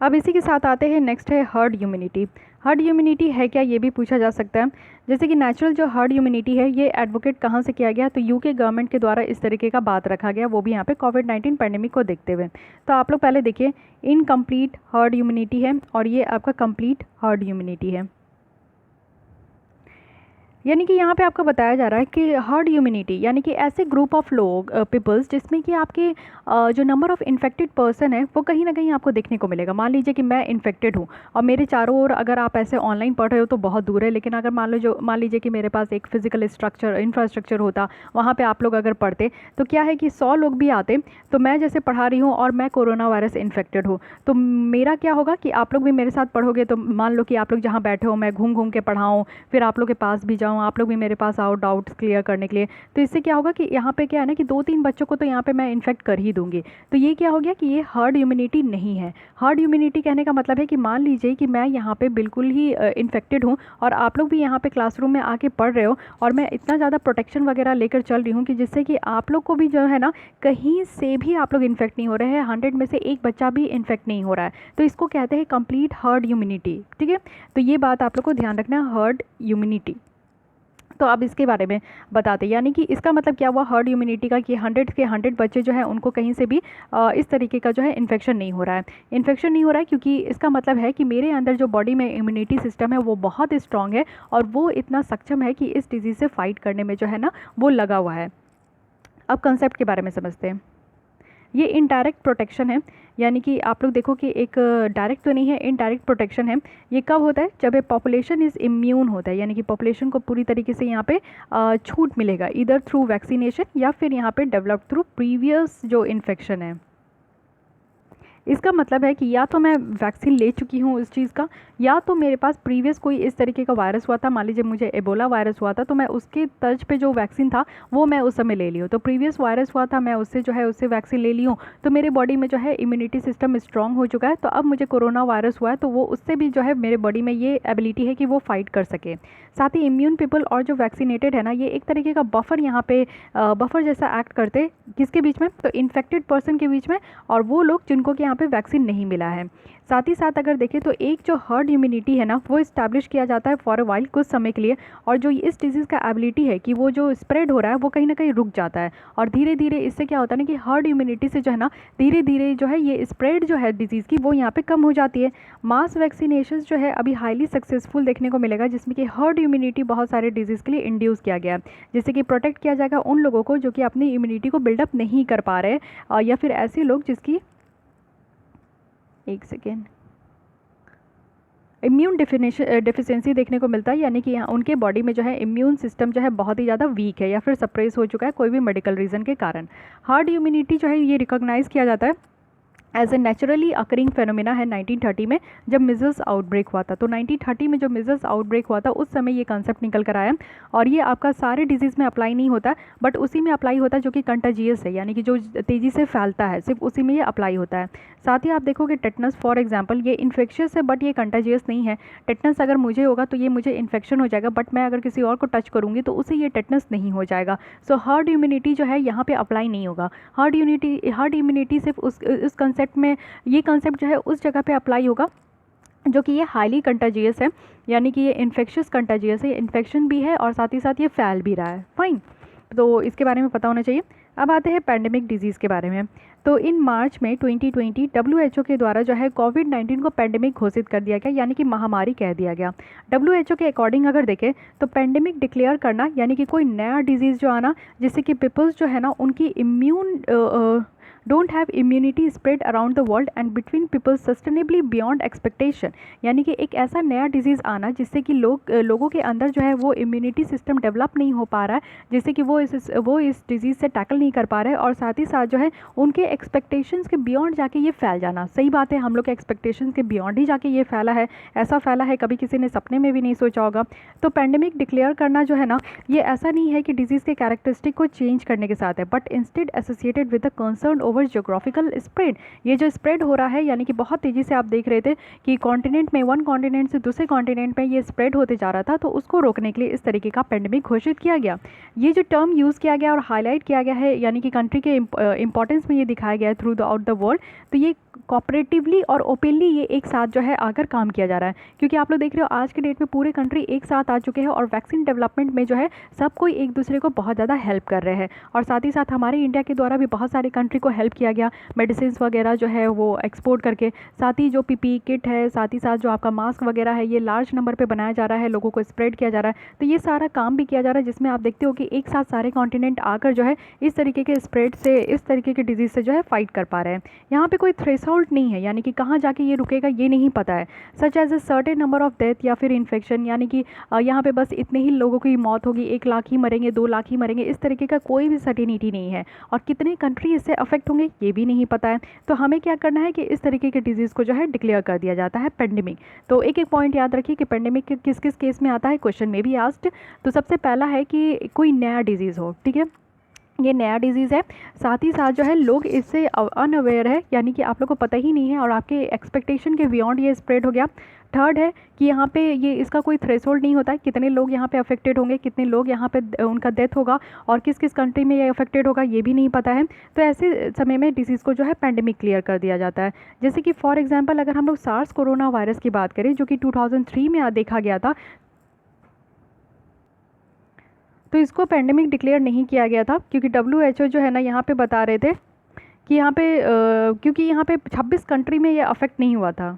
अब इसी के साथ आते हैं, नेक्स्ट है हर्ड इम्यूनिटी। हर्ड इम्यूनिटी है क्या, ये भी पूछा जा सकता है। जैसे कि नेचुरल जो हर्ड इम्यूनिटी है ये एडवोकेट कहाँ से किया गया, तो यूके गवर्नमेंट के द्वारा इस तरीके का बात रखा गया, वो भी यहाँ पे कोविड-19 पैंडेमिक को देखते हुए। तो आप लोग पहले देखिए, इनकम्प्लीट हर्ड इम्यूनिटी है और ये आपका कंप्लीट हर्ड इम्यूनिटी है। यानी कि यहाँ पे आपको बताया जा रहा है कि हर्ड इम्यूनिटी यानी कि ऐसे ग्रुप ऑफ लोग पीपल्स जिसमें कि आपके जो नंबर ऑफ़ इन्फेक्टेड पर्सन है वो कहीं ना कहीं आपको देखने को मिलेगा। मान लीजिए कि मैं इन्फेक्टेड हूँ और मेरे चारों ओर, अगर आप ऐसे ऑनलाइन पढ़ रहे हो तो बहुत दूर है, लेकिन अगर मान लीजिए कि मेरे पास एक फिजिकल इंफ्रास्ट्रक्चर होता, वहाँ पर आप लोग अगर पढ़ते तो क्या है कि 100 लोग भी आते, तो मैं जैसे पढ़ा रही हूँ और मैं कोरोना वायरस इन्फेक्टेड हूँ, तो मेरा क्या होगा कि आप लोग भी मेरे साथ पढ़ोगे, तो मान लो कि आप लोग जहाँ बैठे हो मैं घूम घूम के पढ़ाऊँ, फिर आप लोग के पास भी जाऊँ, आप लोग भी मेरे पास आओ डाउट्स क्लियर करने के लिए, तो इससे क्या होगा कि यहाँ पे क्या है ना कि 2-3 बच्चों को तो यहाँ पे मैं इन्फेक्ट कर ही दूंगी। तो ये क्या हो गया कि ये हर्ड इम्यूनिटी नहीं है। हर्ड इम्यूनिटी कहने का मतलब है कि मान लीजिए कि मैं यहाँ पे बिल्कुल ही इन्फेक्टेड हूँ और आप लोग भी यहाँ पे क्लासरूम में आके पढ़ रहे हो और मैं इतना ज़्यादा प्रोटेक्शन वगैरह लेकर चल रही हूँ कि जिससे कि आप लोग को भी जो है ना कहीं से भी आप लोग इन्फेक्ट नहीं हो रहे हैं, 100 में से एक बच्चा भी इन्फेक्ट नहीं हो रहा है, तो इसको कहते हैं कंप्लीट हर्ड इम्यूनिटी। ठीक है, तो ये बात आप लोग को ध्यान रखना है, हर्ड इम्यूनिटी। तो अब इसके बारे में बताते, यानी कि इसका मतलब क्या हुआ हर्ड इम्यूनिटी का कि 100 के 100 बच्चे जो है उनको कहीं से भी इस तरीके का जो है इन्फेक्शन नहीं हो रहा है। इन्फेक्शन नहीं हो रहा है क्योंकि इसका मतलब है कि मेरे अंदर जो बॉडी में इम्यूनिटी सिस्टम है वो बहुत स्ट्रांग है और वो इतना सक्षम है कि इस डिजीज़ से फाइट करने में जो है ना वो लगा हुआ है। अब कंसेप्ट के बारे में समझते हैं। ये इनडायरेक्ट प्रोटेक्शन है, यानी कि आप लोग देखो कि एक डायरेक्ट तो नहीं है, इनडायरेक्ट प्रोटेक्शन है। ये कब होता है, जब ए पॉपुलेशन इज़ इम्यून होता है, यानी कि पॉपुलेशन को पूरी तरीके से यहाँ पे छूट मिलेगा, इधर थ्रू वैक्सीनेशन या फिर यहाँ पे डेवलप थ्रू प्रीवियस जो इन्फेक्शन है। इसका मतलब है कि या तो मैं वैक्सीन ले चुकी हूँ इस चीज़ का, या तो मेरे पास प्रीवियस कोई इस तरीके का वायरस हुआ था। मान लीजिए मुझे एबोला वायरस हुआ था, तो मैं उसके तर्ज पे जो वैक्सीन था वो मैं उस समय ले ली हूँ। तो प्रीवियस वायरस हुआ था, मैं उससे जो है उससे वैक्सीन ले ली हूँ, तो मेरे बॉडी में जो है इम्यूनिटी सिस्टम स्ट्रांग हो चुका है। तो अब मुझे कोरोना वायरस हुआ है, तो वो उससे भी जो है मेरे बॉडी में ये एबिलिटी है कि वो फाइट कर सके। साथ ही इम्यून पीपल और जो वैक्सीनेटेड है ना, ये एक तरीके का बफर यहाँ पे बफर जैसा एक्ट करते किसके बीच में, तो इन्फेक्टेड पर्सन के बीच में और वो लोग जिनको कि यहाँ पे वैक्सीन नहीं मिला है। साथ ही साथ अगर देखें तो एक जो हर्ड इम्यूनिटी है ना, वो इस्टेब्लिश किया जाता है फॉर अ वाइल, कुछ समय के लिए। और जो इस डिजीज़ का एबिलिटी है कि वो जो स्प्रेड हो रहा है वो कहीं ना कहीं रुक जाता है, और धीरे धीरे इससे क्या होता है ना कि हर्ड इम्यूनिटी से जो है ना धीरे धीरे जो है ये स्प्रेड जो है डिजीज़ की वो यहाँ पे कम हो जाती है। मास वैक्सीनेशन जो है अभी हाईली सक्सेसफुल देखने को मिलेगा, जिसमें कि हर्ड इम्यूनिटी बहुत सारे डिजीज़ के लिए इंड्यूस किया गया है, जिससे कि प्रोटेक्ट किया जाएगा उन लोगों को जो कि अपनी इम्यूनिटी को बिल्डअप नहीं कर पा रहे, या फिर ऐसे लोग जिसकी, एक सेकेंड, इम्यून डिफिशियंसी देखने को मिलता है, यानी कि यहाँ उनके बॉडी में जो है इम्यून सिस्टम जो है बहुत ही ज़्यादा वीक है या फिर सप्रेस हो चुका है कोई भी मेडिकल रीज़न के कारण। हार्ड इम्यूनिटी जो है ये रिकॉग्नाइज़ किया जाता है as a naturally occurring phenomena है 1930 में, जब मिजल्स आउटब्रेक हुआ था। तो 1930 में जो मिजल्स आउटब्रेक हुआ था उस समय ये कंसेप्ट निकल कर आया, और ये आपका सारे डिजीज़ में अप्लाई नहीं होता, बट उसी में अप्लाई होता है जो कि कंटाजियस है, यानी कि जो तेज़ी से फैलता है, सिर्फ उसी में ये अप्लाई होता है। साथ ही आप देखोगे टेटनस फॉर एग्जाम्पल, ये इन्फेक्शियस है बट ये कंटाजियस नहीं है। टेटनस अगर मुझे होगा तो ये मुझे इन्फेक्शन हो जाएगा, बट मैं अगर किसी और को टच करूँगी तो उसे ये टेटनस नहीं हो जाएगा। सो हर्ड इम्यूनिटी जो है यहाँ पे अप्लाई नहीं होगा। हर्ड इम्यूनिटी सिर्फ उस कंसेप्ट में, ये कंसेप्ट जो है उस जगह पे अप्लाई होगा जो कि ये हाईली कंटाजियस है, यानी कि ये इन्फेक्शियस कंटाजियस है, इन्फेक्शन भी है और साथ ही साथ ये फैल भी रहा है। फाइन, तो इसके बारे में पता होना चाहिए। अब आते हैं पैंडेमिक डिजीज़ के बारे में। तो इन मार्च में 2020 WHO के द्वारा जो है कोविड-19 को पैंडेमिक घोषित कर दिया गया, यानी कि महामारी कह दिया गया। WHO के अकॉर्डिंग अगर देखें तो पैंडेमिक डिक्लेयर करना, यानी कि कोई नया डिजीज़ जो आना जिससे कि पीपल्स जो है ना उनकी immune don't have immunity spread around the world and between people sustainably beyond expectation, यानी कि एक ऐसा नया डिजीज़ आना जिससे कि लोगों के अंदर जो है वो इम्यूनिटी सिस्टम डेवलप नहीं हो पा रहा है, जिससे कि वो इस डिजीज़ से टैकल नहीं कर पा रहे हैं, और साथ ही साथ जो है उनके एक्सपेक्टेशंस के बियॉन्ड जाके ये फैल जाना। सही बात है, हम लोग के एक्सपेक्टेशंस के बियॉन्ड ही जाके ये फैला है, ऐसा फैला है कभी किसी ने सपने में भी नहीं सोचा होगा। तो पैंडेमिक डिक्लेयर करना जो है ना, ये ऐसा नहीं है कि डिजीज़ के कैरेक्टरिस्टिक को चेंज करने के साथ है, but instead associated with the concern over geographical spread. ये जो स्प्रेड हो रहा है, यानी कि बहुत तेज़ी से आप देख रहे थे कि कॉन्टिनेंट में, वन कॉन्टिनेंट से दूसरे कॉन्टिनेंट में ये स्प्रेड होते जा रहा था, तो उसको रोकने के लिए इस तरीके का पैंडेमिक घोषित किया गया। ये जो टर्म यूज़ किया गया और हाईलाइट किया गया है, यानी कि कंट्री के इंपॉर्टेंस में ये दिखाया गया है through the out the world, तो ये कोऑपरेटिवली और ओपनली ये एक साथ जो है आकर काम किया जा रहा है, क्योंकि आप लोग देख रहे हो आज के डेट में पूरे कंट्री एक साथ आ चुके हैं और वैक्सीन डेवलपमेंट में जो है सब कोई एक दूसरे को बहुत ज़्यादा हेल्प कर रहे हैं। और साथ ही साथ हमारे इंडिया के द्वारा भी बहुत सारे कंट्री को हेल्प किया गया मेडिसिन वगैरह जो है वो एक्सपोर्ट करके, साथ ही जो PPE किट है, साथ ही साथ जो आपका मास्क वगैरह है, ये लार्ज नंबर पर बनाया जा रहा है, लोगों को स्प्रेड किया जा रहा है। तो ये सारा काम भी किया जा रहा है, जिसमें आप देखते हो कि एक साथ सारे कॉन्टिनेंट आकर जो है इस तरीके के स्प्रेड से, इस तरीके के डिजीज़ से जो है फाइट कर पा रहे हैं। यहाँ पे कोई थ्रेशोल्ड नहीं है, यानी कि कहाँ जाके ये रुकेगा ये नहीं पता है, such as a certain number of death या फिर इन्फेक्शन, यानी कि यहाँ पे बस इतने ही लोगों की मौत होगी, 1 लाख ही मरेंगे, 2 लाख ही मरेंगे, इस तरीके का कोई भी सर्टेनिटी नहीं है, और कितने कंट्री इससे अफेक्ट होंगे ये भी नहीं पता है। तो हमें क्या करना है कि इस तरीके के डिजीज़ को जो है डिक्लेयर कर दिया जाता है पैंडेमिक। तो एक एक पॉइंट याद रखिए कि पैंडेमिक किस किस केस में आता है, क्वेश्चन में भी आस्क्ड। तो सबसे पहला है कि कोई नया डिजीज़ हो, ठीक है, ये नया डिजीज़ है, साथ ही साथ जो है लोग इससे अनअवेयर है, यानी कि आप लोग को पता ही नहीं है और आपके एक्सपेक्टेशन के बियॉन्ड ये स्प्रेड हो गया। थर्ड है कि यहाँ पे ये इसका कोई थ्रेशोल्ड नहीं होता है, कितने लोग यहाँ पे अफेक्टेड होंगे, कितने लोग यहाँ पे उनका डेथ होगा, और किस किस कंट्री में ये अफेक्टेड होगा ये भी नहीं पता है। तो ऐसे समय में डिसीज़ को जो है पैंडेमिक क्लियर कर दिया जाता है। जैसे कि फॉर एग्जांपल अगर हम लोग सार्स कोरोना वायरस की बात करें, जो कि 2003 में देखा गया था, तो इसको पैंडेमिक डिक्लेयर नहीं किया गया था, क्योंकि WHO जो है ना यहाँ पे बता रहे थे कि यहाँ पे क्योंकि यहाँ पे 26 कंट्री में ये अफेक्ट नहीं हुआ था।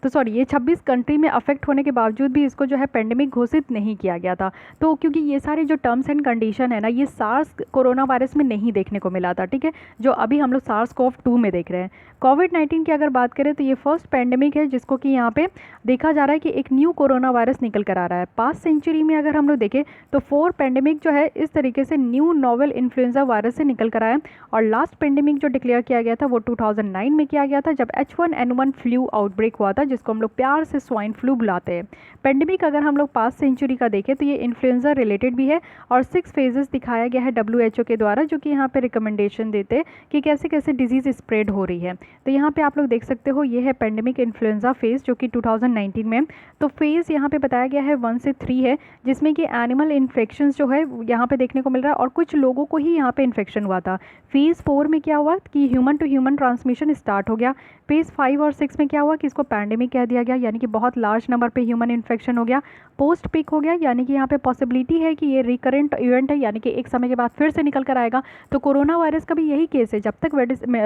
तो सॉरी, ये 26 कंट्री में अफेक्ट होने के बावजूद भी इसको जो है पेंडेमिक घोषित नहीं किया गया था। तो क्योंकि ये सारे जो टर्म्स एंड कंडीशन है ना, ये सार्स कोरोना वायरस में नहीं देखने को मिला था, ठीक है, जो अभी हम लोग SARS-CoV-2 में देख रहे हैं। कोविड-19 की अगर बात करें तो ये फर्स्ट पेंडेमिक है जिसको कि यहाँ पे देखा जा रहा है कि एक न्यू कोरोना वायरस निकल कर आ रहा है। पास्ट सेंचुरी में अगर हम लोग देखें तो 4 पेंडेमिक जो है इस तरीके से न्यू नोवेल इन्फ्लुएंजा वायरस से निकल कर आया, और लास्ट पेंडेमिक जो डिक्लेयर किया गया था वो 2009 में किया गया था, जब H1N1 फ्लू आउटब्रेक हुआ था, जिसको हम लोग प्यार से स्वाइन फ्लू बुलाते हैं। पेंडेमिक अगर हम लोग पास्ट सेंचुरी का देखें तो ये इन्फ्लुएंजा रिलेटेड भी है, और 6 फेजेस दिखाया गया है WHO के द्वारा, जो कि यहाँ पे रिकमेंडेशन देते हैं कि कैसे कैसे डिजीज़ स्प्रेड हो रही है। तो यहाँ पे आप लोग देख सकते हो, ये है पेंडेमिक इन्फ्लुएंजा फेज़ जो कि 2019 में। तो फेज़ यहाँ पे बताया गया है 1 से 3 है, जिसमें कि एनिमल इन्फेक्शंस जो है यहाँ पे देखने को मिल रहा है, और कुछ लोगों को ही यहाँ पे इन्फेक्शन हुआ था। फेज़ 4 में क्या हुआ कि human to human transmission start हो गया। फेज़ 5 और 6 में क्या हुआ कि इसको पैंडेमिक कह दिया गया, यानी कि बहुत लार्ज नंबर पे ह्यूमन इन्फेक्शन हो गया। पोस्ट पीक हो गया, यानी कि यहाँ पे पॉसिबिलिटी है कि ये रिकरेंट इवेंट है, यानी कि एक समय के बाद फिर से निकल कर आएगा। तो कोरोना वायरस का भी यही केस है, जब तक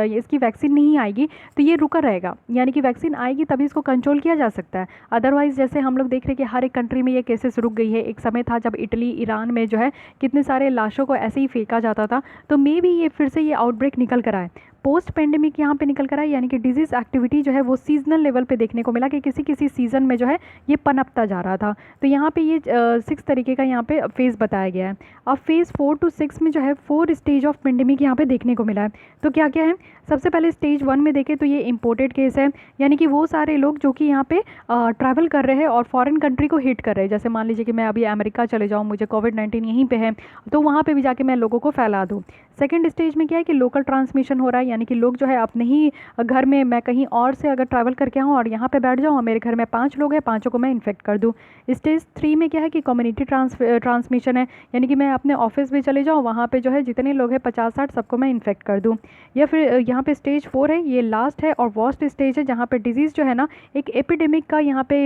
इसकी वैक्सीन नहीं आएगी तो ये रुका रहेगा, यानी कि वैक्सीन आएगी तभी इसको कंट्रोल किया जा सकता है। अदरवाइज जैसे हम लोग देख रहे हैं कि हर एक कंट्री में ये केसेस रुक गई है। एक समय था जब इटली, ईरान में जो है कितने सारे लाशों को ऐसे ही फेंका जाता था, तो मे भी ये फिर से ये आउटब्रेक निकल कर आए। पोस्ट पेंडेमिक यहाँ पे निकल कर आए, यानी कि डिजीज़ एक्टिविटी जो है वो सीजनल लेवल पे देखने को मिला कि किसी किसी सीज़न में जो है ये पनपता जा रहा था। तो यहाँ पे ये 6 तरीके का यहाँ पे फेज़ बताया गया है। अब फेज़ 4 to 6 में जो है 4 स्टेज ऑफ पेंडेमिक यहाँ पे देखने को मिला है। तो क्या क्या है, सबसे पहले स्टेज 1 में देखें तो ये इम्पोर्टेड केस है, यानी कि वो सारे लोग जो कि यहाँ पे ट्रैवल कर रहे हैं और फॉरेन कंट्री को हिट कर रहे हैं। जैसे मान लीजिए कि मैं अभी अमेरिका चले जाऊँ, मुझे कोविड-19 यहीं पे है, तो वहाँ पे भी जाके मैं लोगों को फैला दूँ। सेकंड स्टेज में क्या है कि लोकल ट्रांसमिशन हो रहा है, यानी कि लोग जो है अपने ही घर में, मैं कहीं और से अगर ट्रैवल करके आऊँ और यहाँ पे बैठ जाऊँ, मेरे घर में 5 लोग हैं, 5 को मैं इन्फेक्ट कर दूँ। स्टेज 3 में क्या है कि कम्युनिटी ट्रांसमिशन है, यानी कि मैं अपने ऑफिस भी चले जाऊँ, वहाँ पे जो है जितने लोग हैं 50-60 सबको मैं इन्फेक्ट कर दूँ। या फिर यहाँ पे स्टेज 4 है, ये लास्ट है और वर्स्ट स्टेज है, जहाँ पे डिजीज़ जो है ना एक एपिडेमिक का यहाँ पे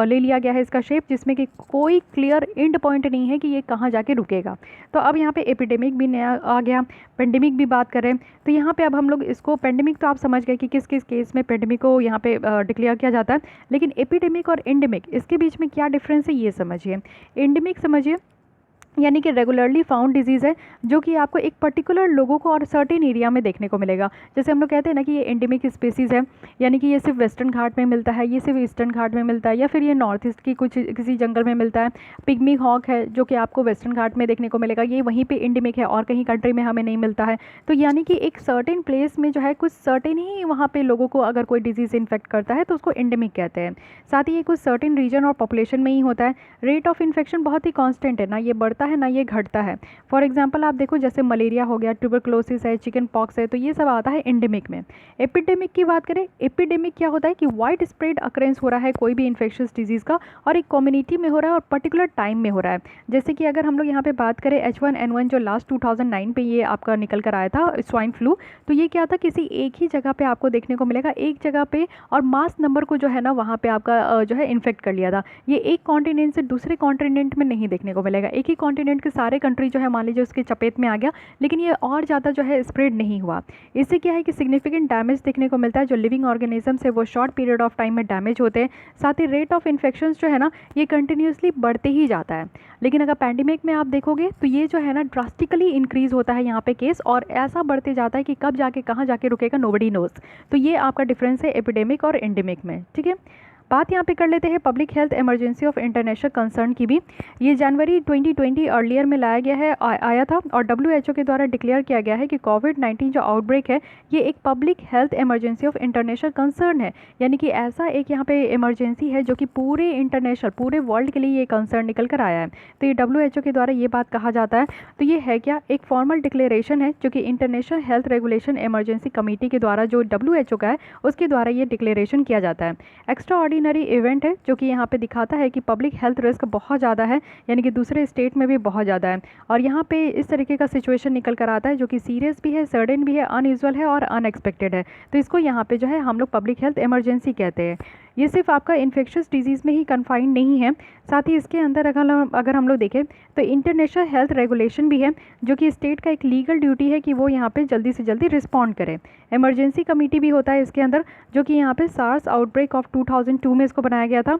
ले लिया गया है इसका शेप, जिसमें कि कोई क्लियर एंड पॉइंट नहीं है कि ये कहाँ जाके रुकेगा। तो अब यहाँ पे एपिडेमिक भी नया आ गया, पेंडेमिक भी बात करें तो यहाँ पे अब हम लोग इसको, पेंडेमिक तो आप समझ गए कि किस किस केस में पेंडेमिक को यहाँ पे डिक्लेयर किया जाता है, लेकिन एपिडेमिक और एंडेमिक इसके बीच में क्या डिफरेंस है ये समझिए। एंडेमिक समझिए यानी कि रेगुलरली फाउंड डिजीज़ है, जो कि आपको एक पर्टिकुलर लोगों को और सर्टेन एरिया में देखने को मिलेगा। जैसे हम लोग कहते हैं ना कि ये एंडेमिक स्पीसीज़ है, यानी कि ये सिर्फ वेस्टर्न घाट में मिलता है, ये सिर्फ ईस्टर्न घाट में मिलता है, या फिर ये नॉर्थ ईस्ट की कुछ किसी जंगल में मिलता है। पिग्मी हॉक है जो कि आपको वेस्टर्न घाट में देखने को मिलेगा, ये वहीं पर एंडेमिक है और कहीं कंट्री में हमें नहीं मिलता है। तो यानी कि एक सर्टेन प्लेस में जो है कुछ सर्टेन ही वहाँ पर लोगों को अगर कोई डिजीज़ इन्फेक्ट करता है तो उसको एंडेमिक कहते हैं। साथ ही ये कुछ सर्टेन रीजन और पॉपुलेशन में ही होता है। रेट ऑफ इन्फेक्शन बहुत ही कॉन्स्टेंट है, ना ये बढ़ता है ना ये घटता है। फॉर एग्जांपल आप देखो, जैसे मलेरिया हो गया, ट्यूबरक्लोसिस है, चिकन पॉक्स है, तो ये सब आता है एंडेमिक में। एपिडेमिक की बात करें, एपिडेमिक क्या होता है कि वाइड स्प्रेड अकरेंस हो रहा है कोई भी इन्फेक्शियस डिजीज़ का, और एक कम्युनिटी में हो रहा है और पर्टिकुलर टाइम में हो रहा है। जैसे कि अगर हम लोग यहाँ पे बात करें H1N1 जो लास्ट 2009 पे ये आपका निकल कर आया था स्वाइन फ्लू, तो ये क्या था, किसी एक ही जगह पे आपको देखने को मिलेगा, एक जगह पे, और मास नंबर को जो है ना वहाँ पे आपका जो है इन्फेक्ट कर लिया था। ये एक कॉन्टिनेंट से दूसरे कॉन्टिनेंट में नहीं देखने को मिलेगा, एक ही कॉन्टिनेंट के सारे कंट्री जो है मान लीजिए उसके चपेट में आ गया, लेकिन ये और ज़्यादा जो है स्प्रेड नहीं हुआ। इससे क्या है कि सिग्निफिकेंट डैमेज देखने को मिलता है, जो लिविंग ऑर्गेनिजम्स है वो शॉर्ट पीरियड ऑफ टाइम में डैमेज होते हैं। साथ ही रेट ऑफ इन्फेक्शंस जो है ना ये कंटिन्यूसली बढ़ते ही जाता है। लेकिन अगर पैंडेमिक में आप देखोगे तो ये जो है ना ड्रास्टिकली इंक्रीज़ होता है यहाँ पे केस, और ऐसा बढ़ते जाता है कि कब जाके कहाँ जाके रुकेगा नोबडी नोज। तो ये आपका डिफरेंस है एपिडेमिक और एंडेमिक में, ठीक है। बात यहाँ पे कर लेते हैं public health emergency of international concern की भी। ये जनवरी 2020 अर्लियर में लाया गया है, आया था, और WHO के द्वारा डिक्लेयर किया गया है कि कोविड-19 जो आउटब्रेक है ये एक public health emergency of international concern है, यानी कि ऐसा एक यहाँ पे इमरजेंसी है जो कि पूरे इंटरनेशनल, पूरे वर्ल्ड के लिए ये कंसर्न निकल कर आया है। तो ये WHO के द्वारा ये बात कहा जाता है। तो ये है क्या, एक फॉर्मल डिक्लेरेशन है जो कि international health regulation emergency committee के द्वारा, जो WHO का है उसके द्वारा ये डिक्लेरेशन किया जाता है। एक्स्ट्रा इवेंट है जो कि यहाँ पे दिखाता है कि पब्लिक हेल्थ रिस्क बहुत ज़्यादा है, यानी कि दूसरे स्टेट में भी बहुत ज़्यादा है, और यहाँ पे इस तरीके का सिचुएशन निकल कर आता है जो कि सीरियस भी है, सडन भी है, अनयूजुअल है और अनएक्सपेक्टेड है। तो इसको यहाँ पे जो है हम लोग पब्लिक हेल्थ इमरजेंसी कहते हैं। ये सिर्फ आपका इन्फेक्शियस डिजीज़ में ही कन्फाइंड नहीं है, साथ ही इसके अंदर अगर हम लोग देखें तो इंटरनेशनल हेल्थ रेगुलेशन भी है, जो कि स्टेट का एक लीगल ड्यूटी है कि वो यहाँ पे जल्दी से जल्दी रिस्पॉन्ड करे। इमरजेंसी कमेटी भी होता है इसके अंदर, जो कि यहाँ पे सार्स आउटब्रेक ऑफ 2002 में इसको बनाया गया था।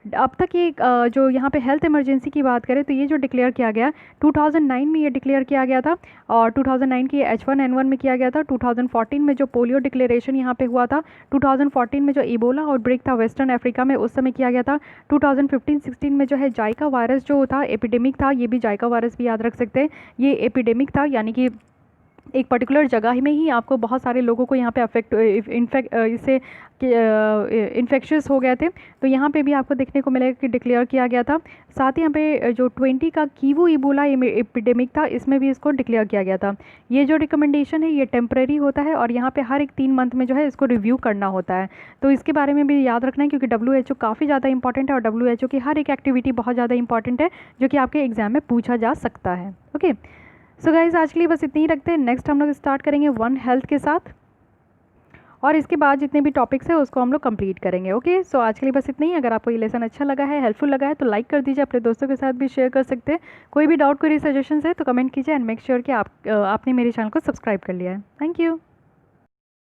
अब तक ये जो यहाँ पे हेल्थ इमरजेंसी की बात करें तो ये जो डिक्लेयर किया गया 2009 में ये डिक्लेयर किया गया था, और 2009 की H1N1 में किया गया था। 2014 में जो पोलियो डिक्लेरेशन यहाँ पे हुआ था, 2014 में जो इबोला आउटब्रेक था वेस्टर्न अफ्रीका में, उस समय किया गया था। 2015-16 में जो है जाइका वायरस जो था एपिडेमिक था, ये भी जाइका वायरस भी याद रख सकते हैं, ये एपिडेमिक था, यानी कि एक पर्टिकुलर जगह में ही आपको बहुत सारे लोगों को यहाँ पे इससे इन्फेक्शियस हो गए थे। तो यहाँ पे भी आपको देखने को मिलेगा कि डिक्लेयर किया गया था। साथ ही यहाँ पे जो 20 का कीवू इबोला एपिडेमिक था, इसमें भी इसको डिक्लेयर किया गया था। ये जो रिकमेंडेशन है ये टेम्परेरी होता है, और यहाँ पे हर एक 3 मंथ में जो है इसको रिव्यू करना होता है। तो इसके बारे में भी याद रखना है, क्योंकि WHO काफ़ी ज़्यादा इंपॉर्टेंट है, और WHO की हर एक एक्टिविटी बहुत ज़्यादा इंपॉर्टेंट है, जो कि आपके एग्जाम में पूछा जा सकता है। ओके, सो गाइज आज के लिए बस इतनी ही रखते हैं। नेक्स्ट हम लोग स्टार्ट करेंगे वन हेल्थ के साथ, और इसके बाद जितने भी टॉपिक्स है उसको हम लोग कंप्लीट करेंगे। ओके, सो आज के लिए बस इतना ही। अगर आपको ये लेसन अच्छा लगा है, हेल्पफुल लगा है, तो लाइक कर दीजिए, अपने दोस्तों के साथ भी शेयर कर सकते हैं। कोई भी डाउट, कोई सजेशन है तो कमेंट कीजिए, एंड मेक श्योर कि आपने मेरे चैनल को सब्सक्राइब कर लिया है। Thank you.